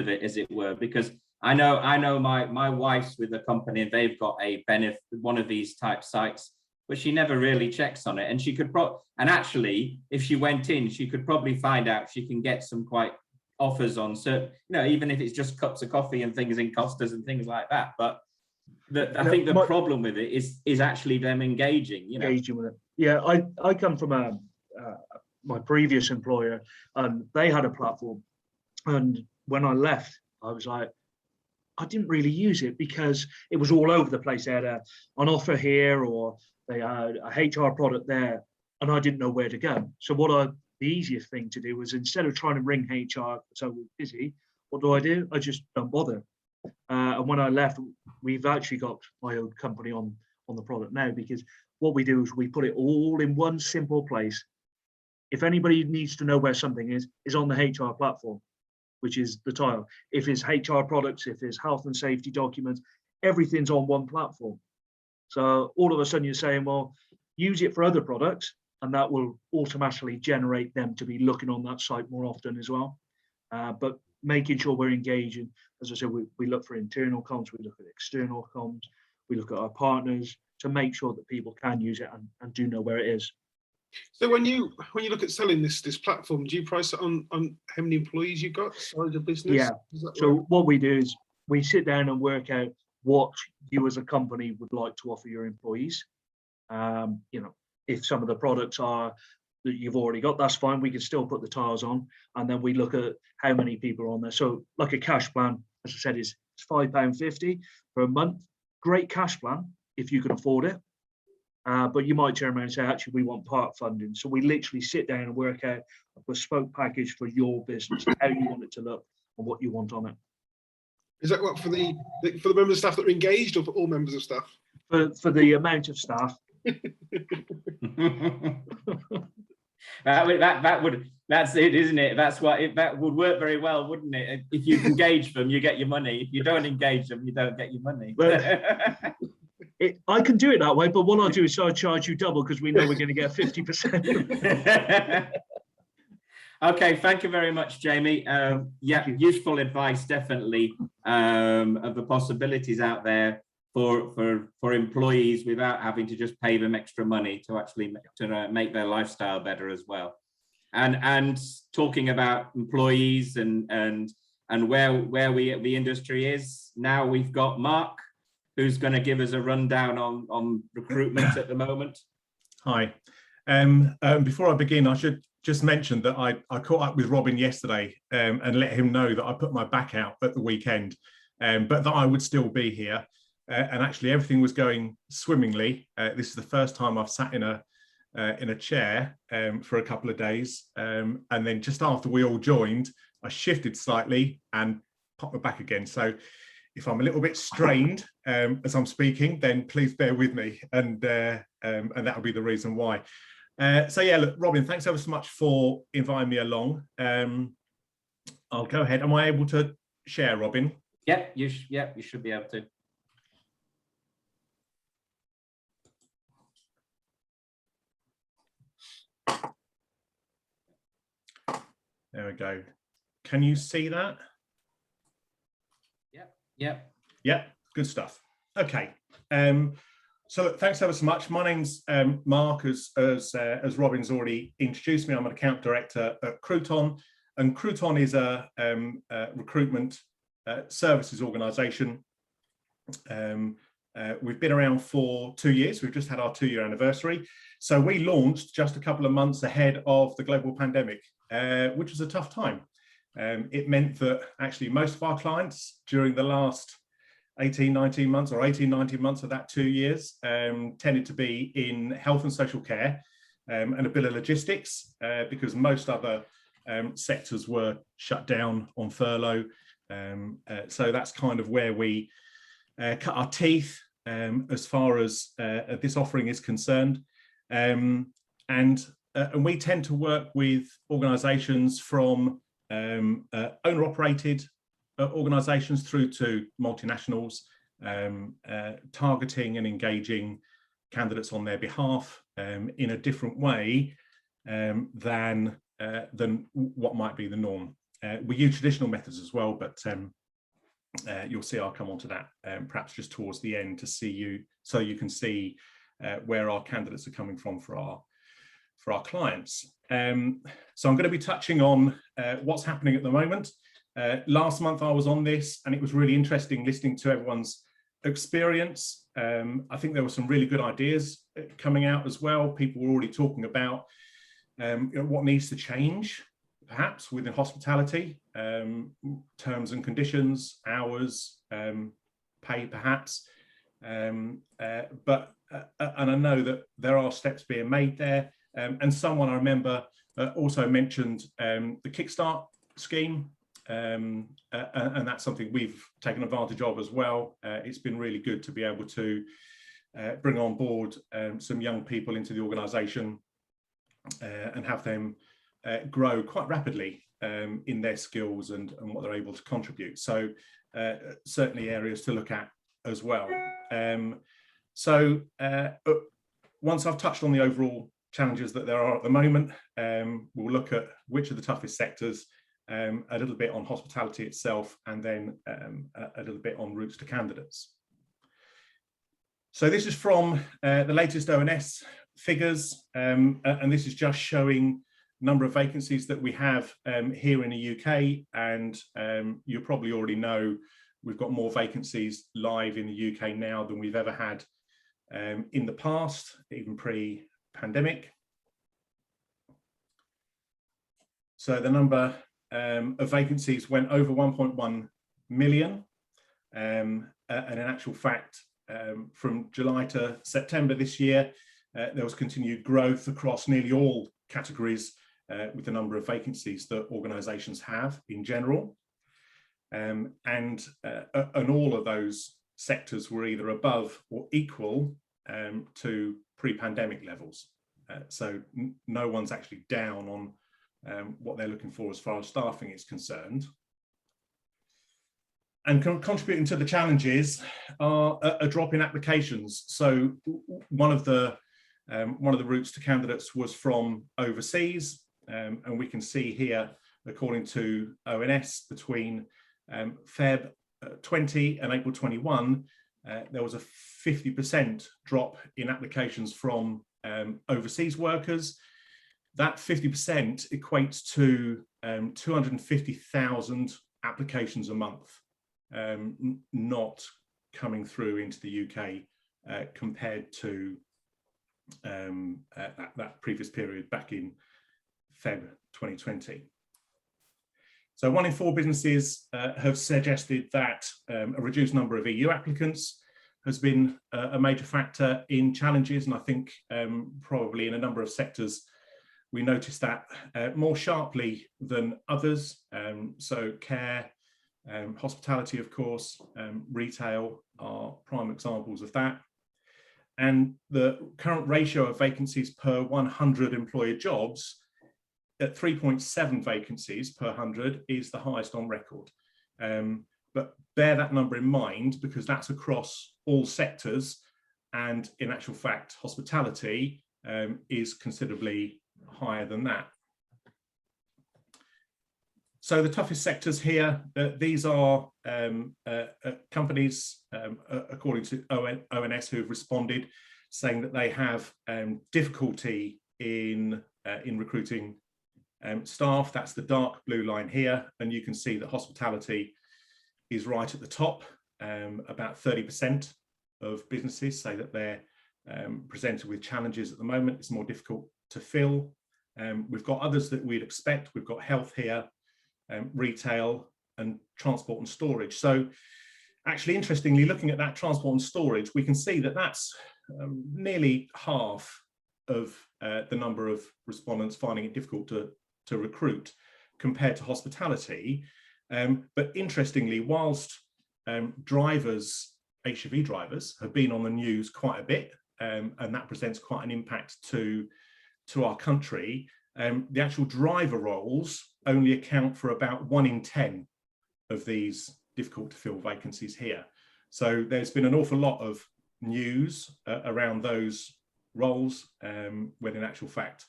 it, as it were. Because I know my wife's with a company and they've got a benefit, one of these type sites, but she never really checks on it. And she could and actually, if she went in, she could probably find out she can get some quite offers on certain, even if it's just cups of coffee and things in Costas and things like that. But I think the problem with it is actually them engaging. Engaging with it. Yeah, I come from my previous employer, and they had a platform. And when I left, I was like, I didn't really use it because it was all over the place. They had an offer here, or they had a HR product there, and I didn't know where to go. So the easiest thing to do was, instead of trying to ring HR, so we're busy, what do? I just don't bother. And when I left, we've actually got my own company on the product now, because what we do is we put it all in one simple place. If anybody needs to know where something is on the HR platform, which is the tile. If it's HR products, if it's health and safety documents, everything's on one platform. So all of a sudden you're saying, well, use it for other products, and that will automatically generate them to be looking on that site more often as well. But making sure we're engaging, as I said, we look for internal comms, we look at external comms, we look at our partners to make sure that people can use it and do know where it is. So when you look at selling this platform, do you price it on how many employees you got, size of business? Yeah. Is that So right? what we do is we sit down and work out what you as a company would like to offer your employees. You know, if some of the products are that you've already got, that's fine. We can still put the tiles on, and then we look at how many people are on there. So like a cash plan, as I said, is £5.50 for a month. Great cash plan if you can afford it. But you might turn around and say, actually, we want part funding. So we literally sit down and work out a bespoke package for your business, how you want it to look and what you want on it. Is that what for the members of staff that are engaged, or for all members of staff? For the amount of staff. That's it, isn't it? That's what that would work very well, wouldn't it? If you engage them, you get your money. If you don't engage them, you don't get your money. I can do it that way, but what I'll do is I'll charge you double because we know we're going to get 50%. Okay, thank you very much, Jamie. Yeah, useful advice, definitely, of the possibilities out there for employees without having to just pay them extra money to actually make their lifestyle better as well. And talking about employees and where the industry is now, we've got Mark, who's going to give us a rundown on recruitment at the moment. Hi. Before I begin, I should just mention that I caught up with Robin yesterday and let him know that I put my back out at the weekend, but that I would still be here. And actually everything was going swimmingly. This is the first time I've sat in a chair for a couple of days. And then just after we all joined, I shifted slightly and popped my back again. So if I'm a little bit strained as I'm speaking, then please bear with me, and that'll be the reason why. So yeah, look, Robin, thanks ever so much for inviting me along. I'll go ahead. Am I able to share, Robin? Yep, you should be able to. There we go. Can you see that? Yep, good stuff. Okay. So look, thanks ever so much. My name's Mark, as Robin's already introduced me. I'm an account director at Crouton, and Crouton is a recruitment services organisation. We've been around for 2 years. We've just had our 2-year anniversary. So we launched just a couple of months ahead of the global pandemic, which was a tough time. It meant that actually most of our clients during the last 18-19 months of that 2 years tended to be in health and social care and a bit of logistics, because most other sectors were shut down on furlough. So that's kind of where we cut our teeth as far as this offering is concerned. And we tend to work with organisations from owner-operated organisations through to multinationals, targeting and engaging candidates on their behalf in a different way than what might be the norm. We use traditional methods as well, but you'll see I'll come on to that perhaps just towards the end to see you, so you can see where our candidates are coming from for our clients. So I'm going to be touching on what's happening at the moment. Last month I was on this, and it was really interesting listening to everyone's experience. I think there were some really good ideas coming out as well. People were already talking about what needs to change, perhaps within hospitality, terms and conditions, hours, pay, perhaps. And I know that there are steps being made there. And someone I remember also mentioned the Kickstart scheme, and that's something we've taken advantage of as well. It's been really good to be able to bring on board some young people into the organisation and have them grow quite rapidly in their skills and what they're able to contribute. So certainly areas to look at as well. So once I've touched on the overall challenges that there are at the moment, we'll look at which are the toughest sectors, a little bit on hospitality itself, and then a little bit on routes to candidates. So this is from the latest ONS figures, and this is just showing number of vacancies that we have here in the UK, and you probably already know we've got more vacancies live in the UK now than we've ever had in the past, even pre-pandemic. So the number of vacancies went over 1.1 million, and in actual fact, from July to September this year, there was continued growth across nearly all categories with the number of vacancies that organisations have in general. And all of those sectors were either above or equal to pre-pandemic levels. So no one's actually down on what they're looking for as far as staffing is concerned. And contributing to the challenges are a drop in applications. So one of the routes to candidates was from overseas, and we can see here, according to ONS, between Feb 20 and April 21, there was a 50% drop in applications from overseas workers. That 50% equates to 250,000 applications a month not coming through into the UK compared to that previous period back in Feb 2020. So 1 in 4 businesses have suggested that a reduced number of EU applicants has been a major factor in challenges, and I think probably in a number of sectors we noticed that more sharply than others. So care, hospitality, of course, retail are prime examples of that. And the current ratio of vacancies per 100 employer jobs at 3.7 vacancies per 100 is the highest on record. But bear that number in mind, because that's across all sectors, and in actual fact, hospitality is considerably higher than that. So the toughest sectors here, these are companies, according to ONS, who have responded, saying that they have difficulty in recruiting staff. That's the dark blue line here, and you can see that hospitality is right at the top. About 30% of businesses say that they're presented with challenges at the moment. It's more difficult to fill. We've got others that we'd expect. We've got health here, retail, and transport and storage. So actually, interestingly, looking at that transport and storage, we can see that that's nearly half of the number of respondents finding it difficult to recruit compared to hospitality. But interestingly, whilst drivers, HGV drivers, have been on the news quite a bit, and that presents quite an impact to our country, the actual driver roles only account for about 1 in 10 of these difficult to fill vacancies here. So there's been an awful lot of news around those roles, when in actual fact,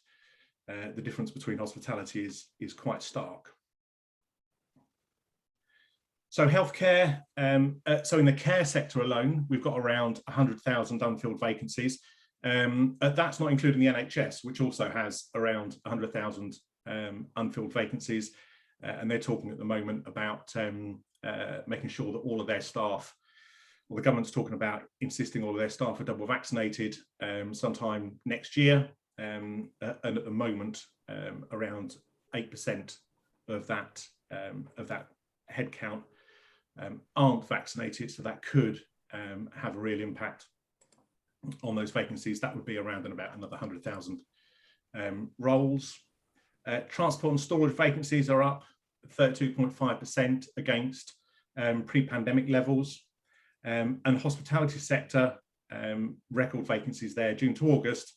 the difference between hospitality is quite stark. So healthcare, so in the care sector alone, we've got around 100,000 unfilled vacancies. That's not including the NHS, which also has around 100,000 unfilled vacancies. And they're talking at the moment about making sure that all of their staff, well, the government's talking about insisting all of their staff are double vaccinated sometime next year. And at the moment, around 8% of that headcount aren't vaccinated, so that could have a real impact on those vacancies. That would be around and about another 100,000 roles. Transport and storage vacancies are up 32.5% against pre-pandemic levels, and hospitality sector record vacancies there, June to August,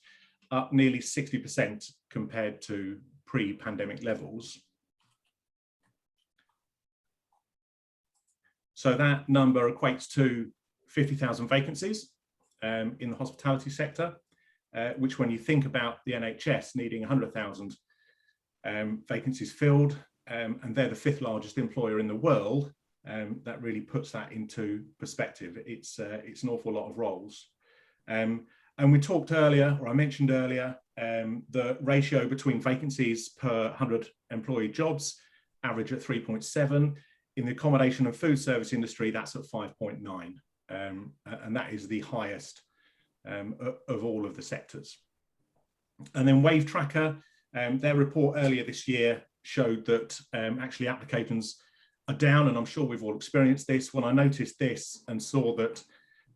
up nearly 60% compared to pre-pandemic levels. So that number equates to 50,000 vacancies in the hospitality sector, which, when you think about the NHS needing 100,000 vacancies filled, and they're the 5th largest employer in the world, that really puts that into perspective. It's an awful lot of roles. And And we talked earlier, or I mentioned earlier, the ratio between vacancies per 100 employee jobs, average at 3.7. In the accommodation and food service industry, that's at 5.9. And that is the highest of all of the sectors. And then Wave Tracker, their report earlier this year showed that actually applications are down, and I'm sure we've all experienced this. When I noticed this and saw that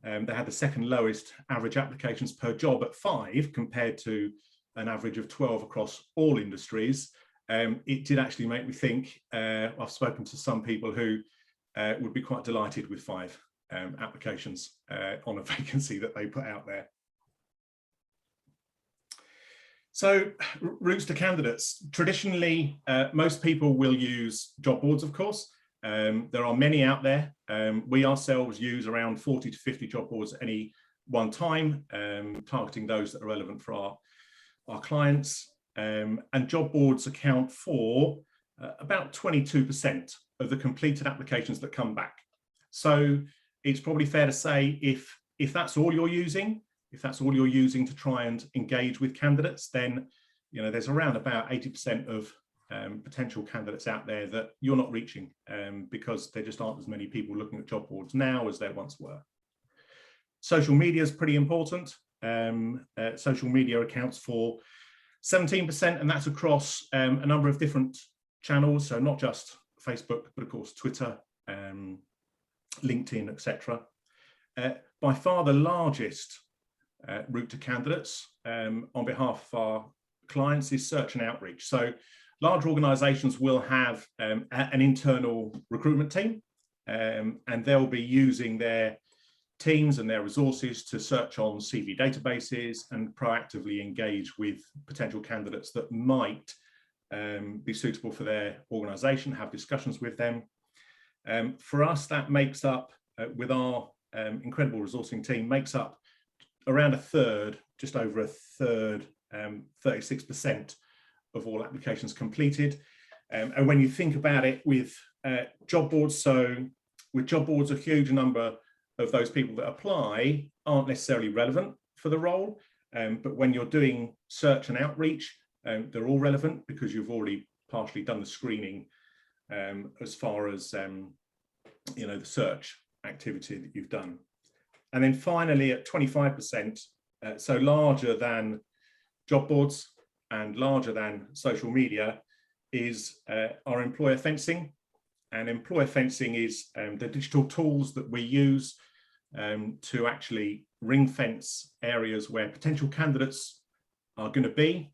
they had the second lowest average applications per job at 5 compared to an average of 12 across all industries, it did actually make me think. I've spoken to some people who would be quite delighted with 5 applications on a vacancy that they put out there. So routes to candidates. Traditionally, most people will use job boards, of course. There are many out there. We ourselves use around 40 to 50 job boards at any one time, targeting those that are relevant for our clients. And job boards account for about 22% of the completed applications that come back. So it's probably fair to say if that's all you're using, to try and engage with candidates, then there's around about 80% of potential candidates out there that you're not reaching because there just aren't as many people looking at job boards now as there once were. Social media is pretty important. Social media accounts for 17%, and that's across a number of different channels, so not just Facebook, but of course Twitter, LinkedIn, etc. By far the largest route to candidates on behalf of our clients is search and outreach. So large organizations will have an internal recruitment team, and they'll be using their teams and their resources to search on CV databases and proactively engage with potential candidates that might be suitable for their organization, have discussions with them. For us, that makes up, with our incredible resourcing team, makes up around a third, just over a third, 36% of all applications completed. And when you think about it with job boards, so with job boards, a huge number of those people that apply aren't necessarily relevant for the role. But when you're doing search and outreach, they're all relevant because you've already partially done the screening as far as the search activity that you've done. And then finally at 25%, so larger than job boards and larger than social media, is our employer fencing. And employer fencing is the digital tools that we use to actually ring fence areas where potential candidates are going to be,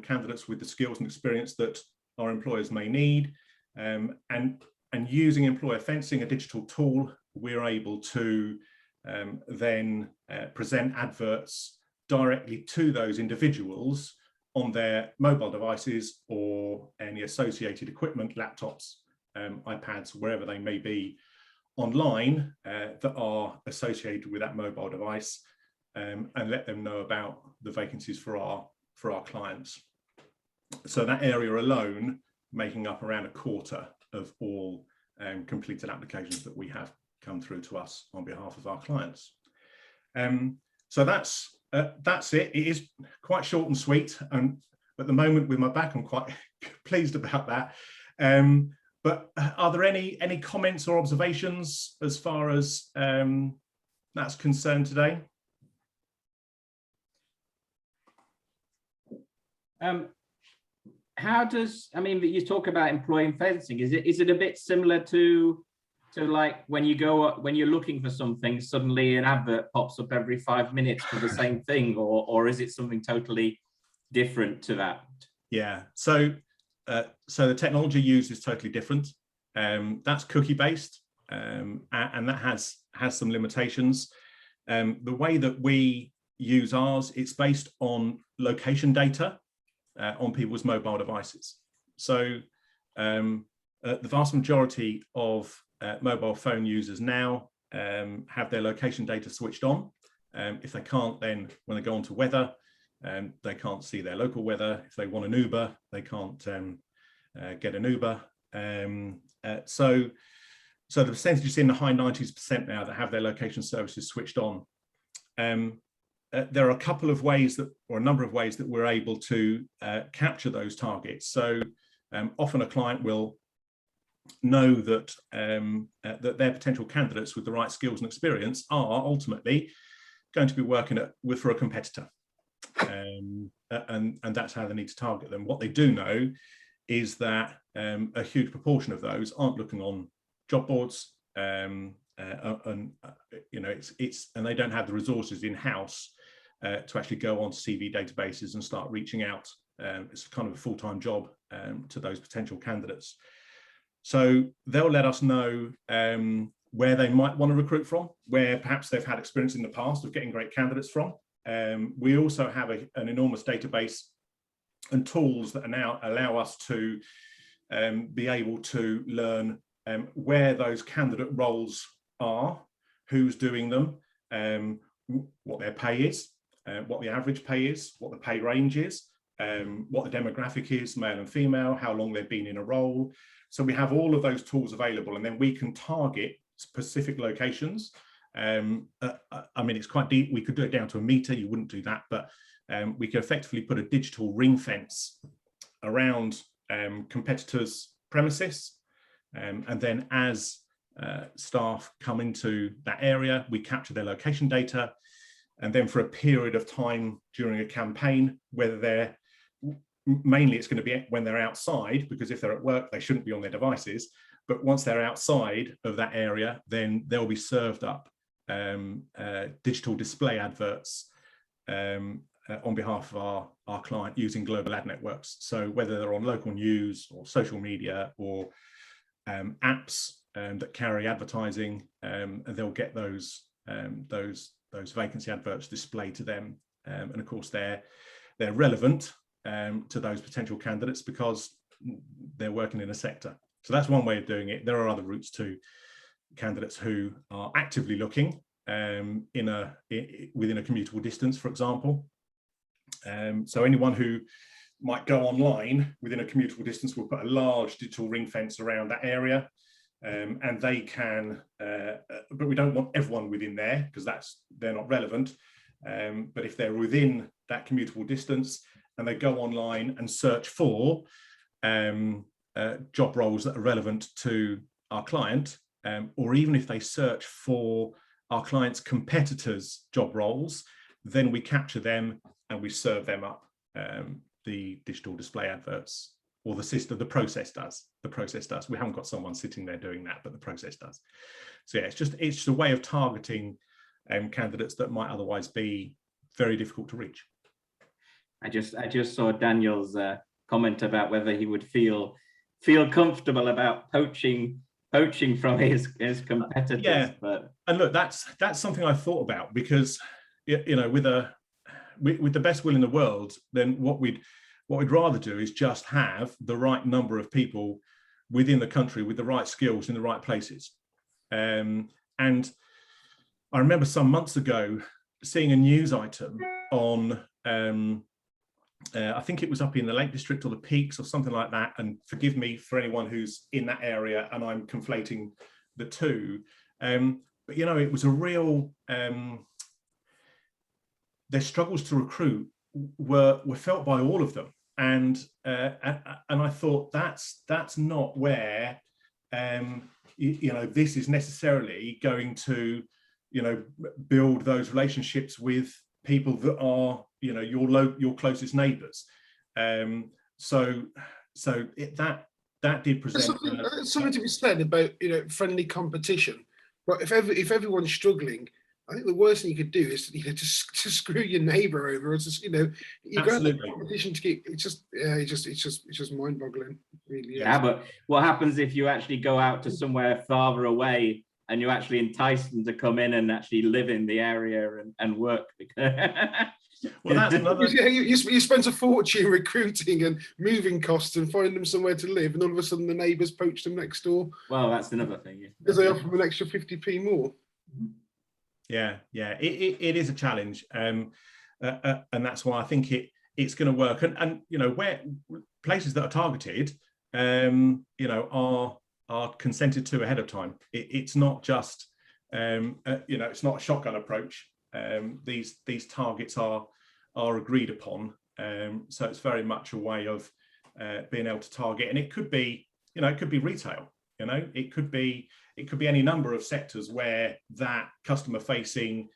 candidates with the skills and experience that our employers may need. And using employer fencing, a digital tool, we're able to then present adverts directly to those individuals on their mobile devices or any associated equipment, laptops, iPads, wherever they may be online that are associated with that mobile device, and let them know about the vacancies for our clients. So that area alone making up around a quarter of all completed applications that we have come through to us on behalf of our clients. So that's it. It is quite short and sweet, and at the moment with my back I'm quite pleased about that. But are there any comments or observations as far as that's concerned today? How does, you talk about employee fencing, is it a bit similar to like when you're looking for something, suddenly an advert pops up every 5 minutes for the same thing, or is it something totally different to that? Yeah, so the technology used is totally different. That's cookie based, and that has some limitations. The way that we use ours, it's based on location data on people's mobile devices. So the vast majority of mobile phone users now have their location data switched on. If they can't, then when they go on to weather, they can't see their local weather. If they want an Uber, they can't get an Uber. So the percentage is in the high 90% now that have their location services switched on. there are a couple of ways that, or a number of ways that we're able to capture those targets. So often a client will know that that their potential candidates with the right skills and experience are ultimately going to be working for a competitor, and that's how they need to target them. What they do know is that a huge proportion of those aren't looking on job boards, and they don't have the resources in house to actually go onto CV databases and start reaching out. It's kind of a full-time job to those potential candidates. So they'll let us know where they might want to recruit from, where perhaps they've had experience in the past of getting great candidates from. We also have an enormous database and tools that now allow us to be able to learn where those candidate roles are, who's doing them, what their pay is, what the average pay is, what the pay range is, what the demographic is, male and female, how long they've been in a role. So we have all of those tools available, and then we can target specific locations. I mean, it's quite deep. We could do it down to a meter. You wouldn't do that, but we could effectively put a digital ring fence around competitors' premises. And then as staff come into that area, we capture their location data. And then for a period of time during a campaign, whether they're, mainly it's going to be when they're outside, because if they're at work, they shouldn't be on their devices. But once they're outside of that area, then they'll be served up digital display adverts on behalf of our client using global ad networks. So whether they're on local news or social media or apps that carry advertising, and they'll get those vacancy adverts displayed to them. And of course, they're relevant to those potential candidates because they're working in a sector. So that's one way of doing it. There are other routes to candidates who are actively looking within a commutable distance, for example. So anyone who might go online within a commutable distance, we'll put a large digital ring fence around that area, and they can, but we don't want everyone within there because they're not relevant. But if they're within that commutable distance and they go online and search for job roles that are relevant to our client, or even if they search for our client's competitors' job roles, then we capture them and we serve them up the digital display adverts, or the system, the process does. The process does. We haven't got someone sitting there doing that, but the process does. So yeah, it's just a way of targeting candidates that might otherwise be very difficult to reach. I just saw Daniel's comment about whether he would feel comfortable about poaching from his competitors. Yeah, but and look, that's something I thought about, because with the best will in the world, then what we'd rather do is just have the right number of people within the country with the right skills in the right places. And I remember some months ago seeing a news item on, I think it was up in the Lake District or the Peaks or something like that. And forgive me for anyone who's in that area and I'm conflating the two. But it was a real, their struggles to recruit were felt by all of them. And I thought that's not where this is necessarily going to build those relationships with people that are your closest neighbours. So that did present something to be said about friendly competition. But if everyone's struggling, I think the worst thing you could do is to screw your neighbour over, or just you got the competition to keep. It's just mind-boggling, really. Yeah, but what happens if you actually go out to somewhere farther away and you actually entice them to come in and actually live in the area and work? Well, that's another. You spend a fortune recruiting and moving costs and finding them somewhere to live, and all of a sudden the neighbours poach them next door. Well, that's another thing. Because they offer them an extra 50p more. Yeah, it is a challenge, and that's why I think it's going to work. And where places that are targeted, are consented to ahead of time. It's not just, it's not a shotgun approach. these targets are agreed upon. So it's very much a way of being able to target, and it could be, it could be retail. It could be any number of sectors where that customer facing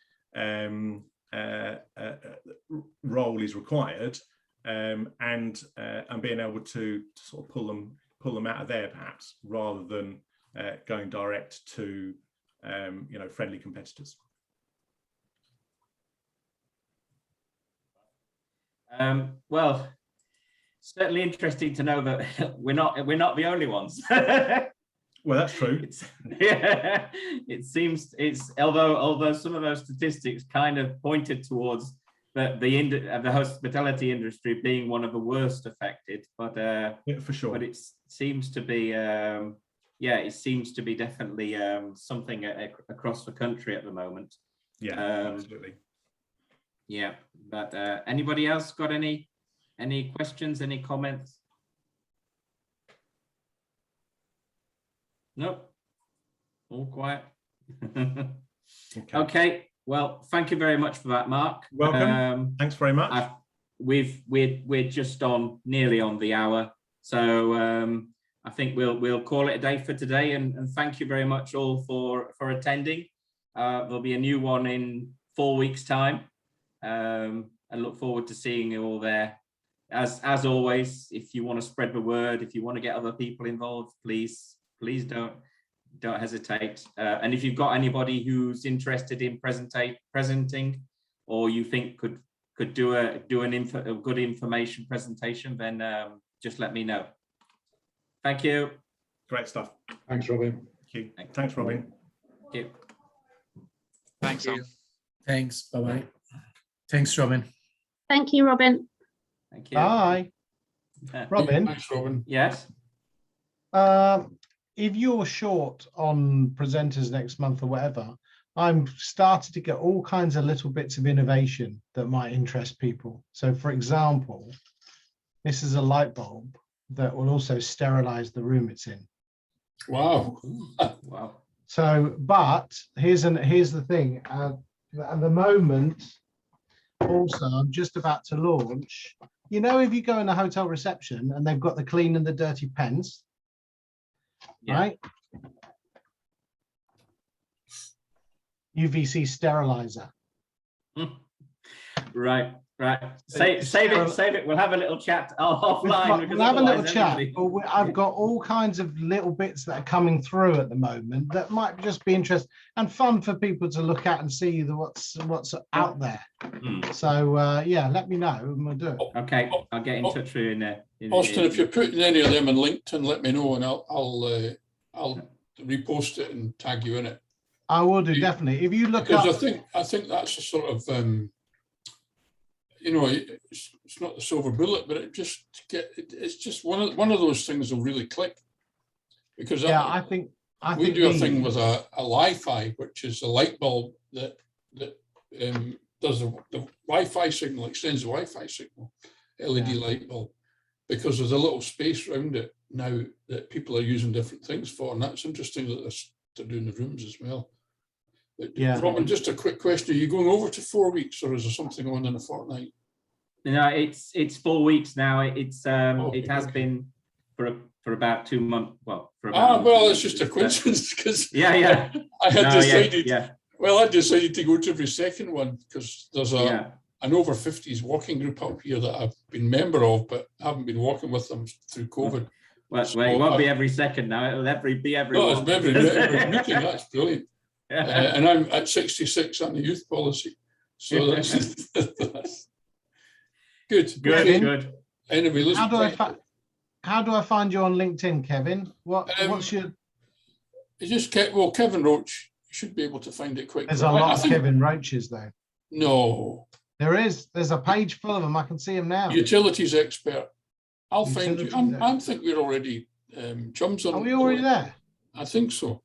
role is required, and being able to sort of pull them out of there, perhaps, rather than going direct to friendly competitors. Well, certainly interesting to know that we're not the only ones. Well, that's true. It seems although some of those statistics kind of pointed towards the hospitality industry being one of the worst affected, but yeah, for sure. But it seems to be it seems to be definitely something across the country at the moment. Yeah, absolutely. Yeah, but anybody else got any questions, any comments? Nope. All quiet. Okay. Well, thank you very much for that, Mark. Welcome. Thanks very much. We're just nearly on the hour, so I think we'll call it a day for today. And thank you very much all for attending. There'll be a new one in 4 weeks' time. And look forward to seeing you all there. As always, if you want to spread the word, if you want to get other people involved, please don't hesitate. And if you've got anybody who's interested in presenting, or you think could do a good information presentation, then just let me know. Thank you. Great stuff. Thanks, Robin. Thank you. Thanks, Robin. Thank you. Thanks, Tom. Thanks. Bye-bye. Thanks, Robin. Thank you, Robin. Thank you. Bye. Robin. Thanks, Robin. Yes. If you're short on presenters next month or whatever, I'm starting to get all kinds of little bits of innovation that might interest people. So, for example, this is a light bulb that will also sterilize the room it's in. Wow. Wow. So, but here's the thing. At the moment, also, I'm just about to launch. If you go in a hotel reception and they've got the clean and the dirty pens, Yeah. right? UVC sterilizer. Right. Save it. We'll have a little chat offline. We'll have a little chat. But I've got all kinds of little bits that are coming through at the moment that might just be interesting and fun for people to look at and see what's out there. So yeah, let me know and we'll do it. Okay, I'll get in touch with you in there. Austin, if you're putting any of them on LinkedIn, let me know and I'll repost it and tag you in it. I will do, definitely. If you look up, I think that's a sort of it's not the silver bullet, but it's just one of those things that'll really click. Because I think we do a thing with a Wi-Fi, which is a light bulb that does the Wi-Fi signal, extends the Wi-Fi signal, LED light bulb, because there's a little space around it now that people are using different things for, and that's interesting that they're doing the rooms as well. Yeah. Robin, just a quick question: are you going over to 4 weeks, or is there something on in a fortnight? No, it's 4 weeks now. It has been for about 2 months. Well, for about well, it's just a coincidence because yeah. I had decided. Yeah. Well, I decided to go to every second one because there's an over 50s walking group up here that I've been member of, but haven't been walking with them through COVID. Well, it won't be every second now. It'll be every. No, it's every meeting. That's brilliant. And I'm at 66 on the youth policy, so that's good. Good. Anyway, listen. How do I find you on LinkedIn, Kevin? What's your? It's just Kevin Roach. You should be able to find it quickly. There's a lot of Kevin Roaches though. No, there is. There's a page full of them. I can see them now. Utilities expert. I'll find you. I think we're already chums on. Are we already there? I think so.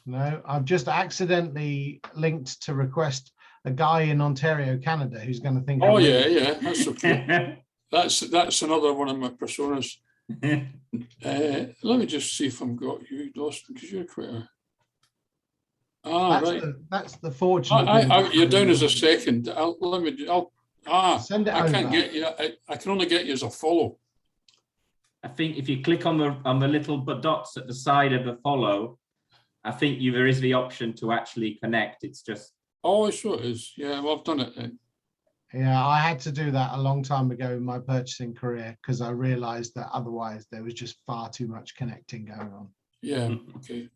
No, I've just accidentally linked to request a guy in Ontario, Canada, who's going to think. Oh yeah, that's okay. that's another one of my personas. Let me just see if I've got you, Austin, because you're quite Ah, right. That's the fortunate. bit about You're down as a having- second. Send it I can't over. get you. I can only get you as a follow. I think if you click on the little dots at the side of the follow, I think there is the option to actually connect. It's just. Oh, sure it is. Yeah, well, I've done it then. Yeah, I had to do that a long time ago in my purchasing career because I realized that otherwise there was just far too much connecting going on. Yeah, okay.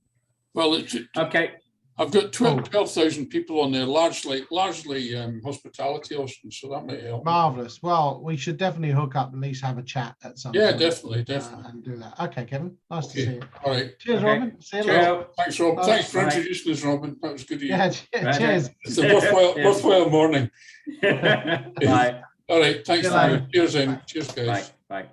Well, okay. I've got 12,000 people on there, largely hospitality, Austin, so that might help. Marvelous. Well, we should definitely hook up, at least have a chat at some Yeah, point. definitely. And do that. Okay, Kevin. Nice to see you. All right. Cheers, Okay. Robin. See you Cheers. later. Thanks, Rob. Bye. Thanks for Bye. introducing us, Robin. That was good of you. Yeah, cheers. It's a worthwhile morning. Bye. All right. Thanks. Bye. Cheers, then. Cheers, guys. Bye. Bye.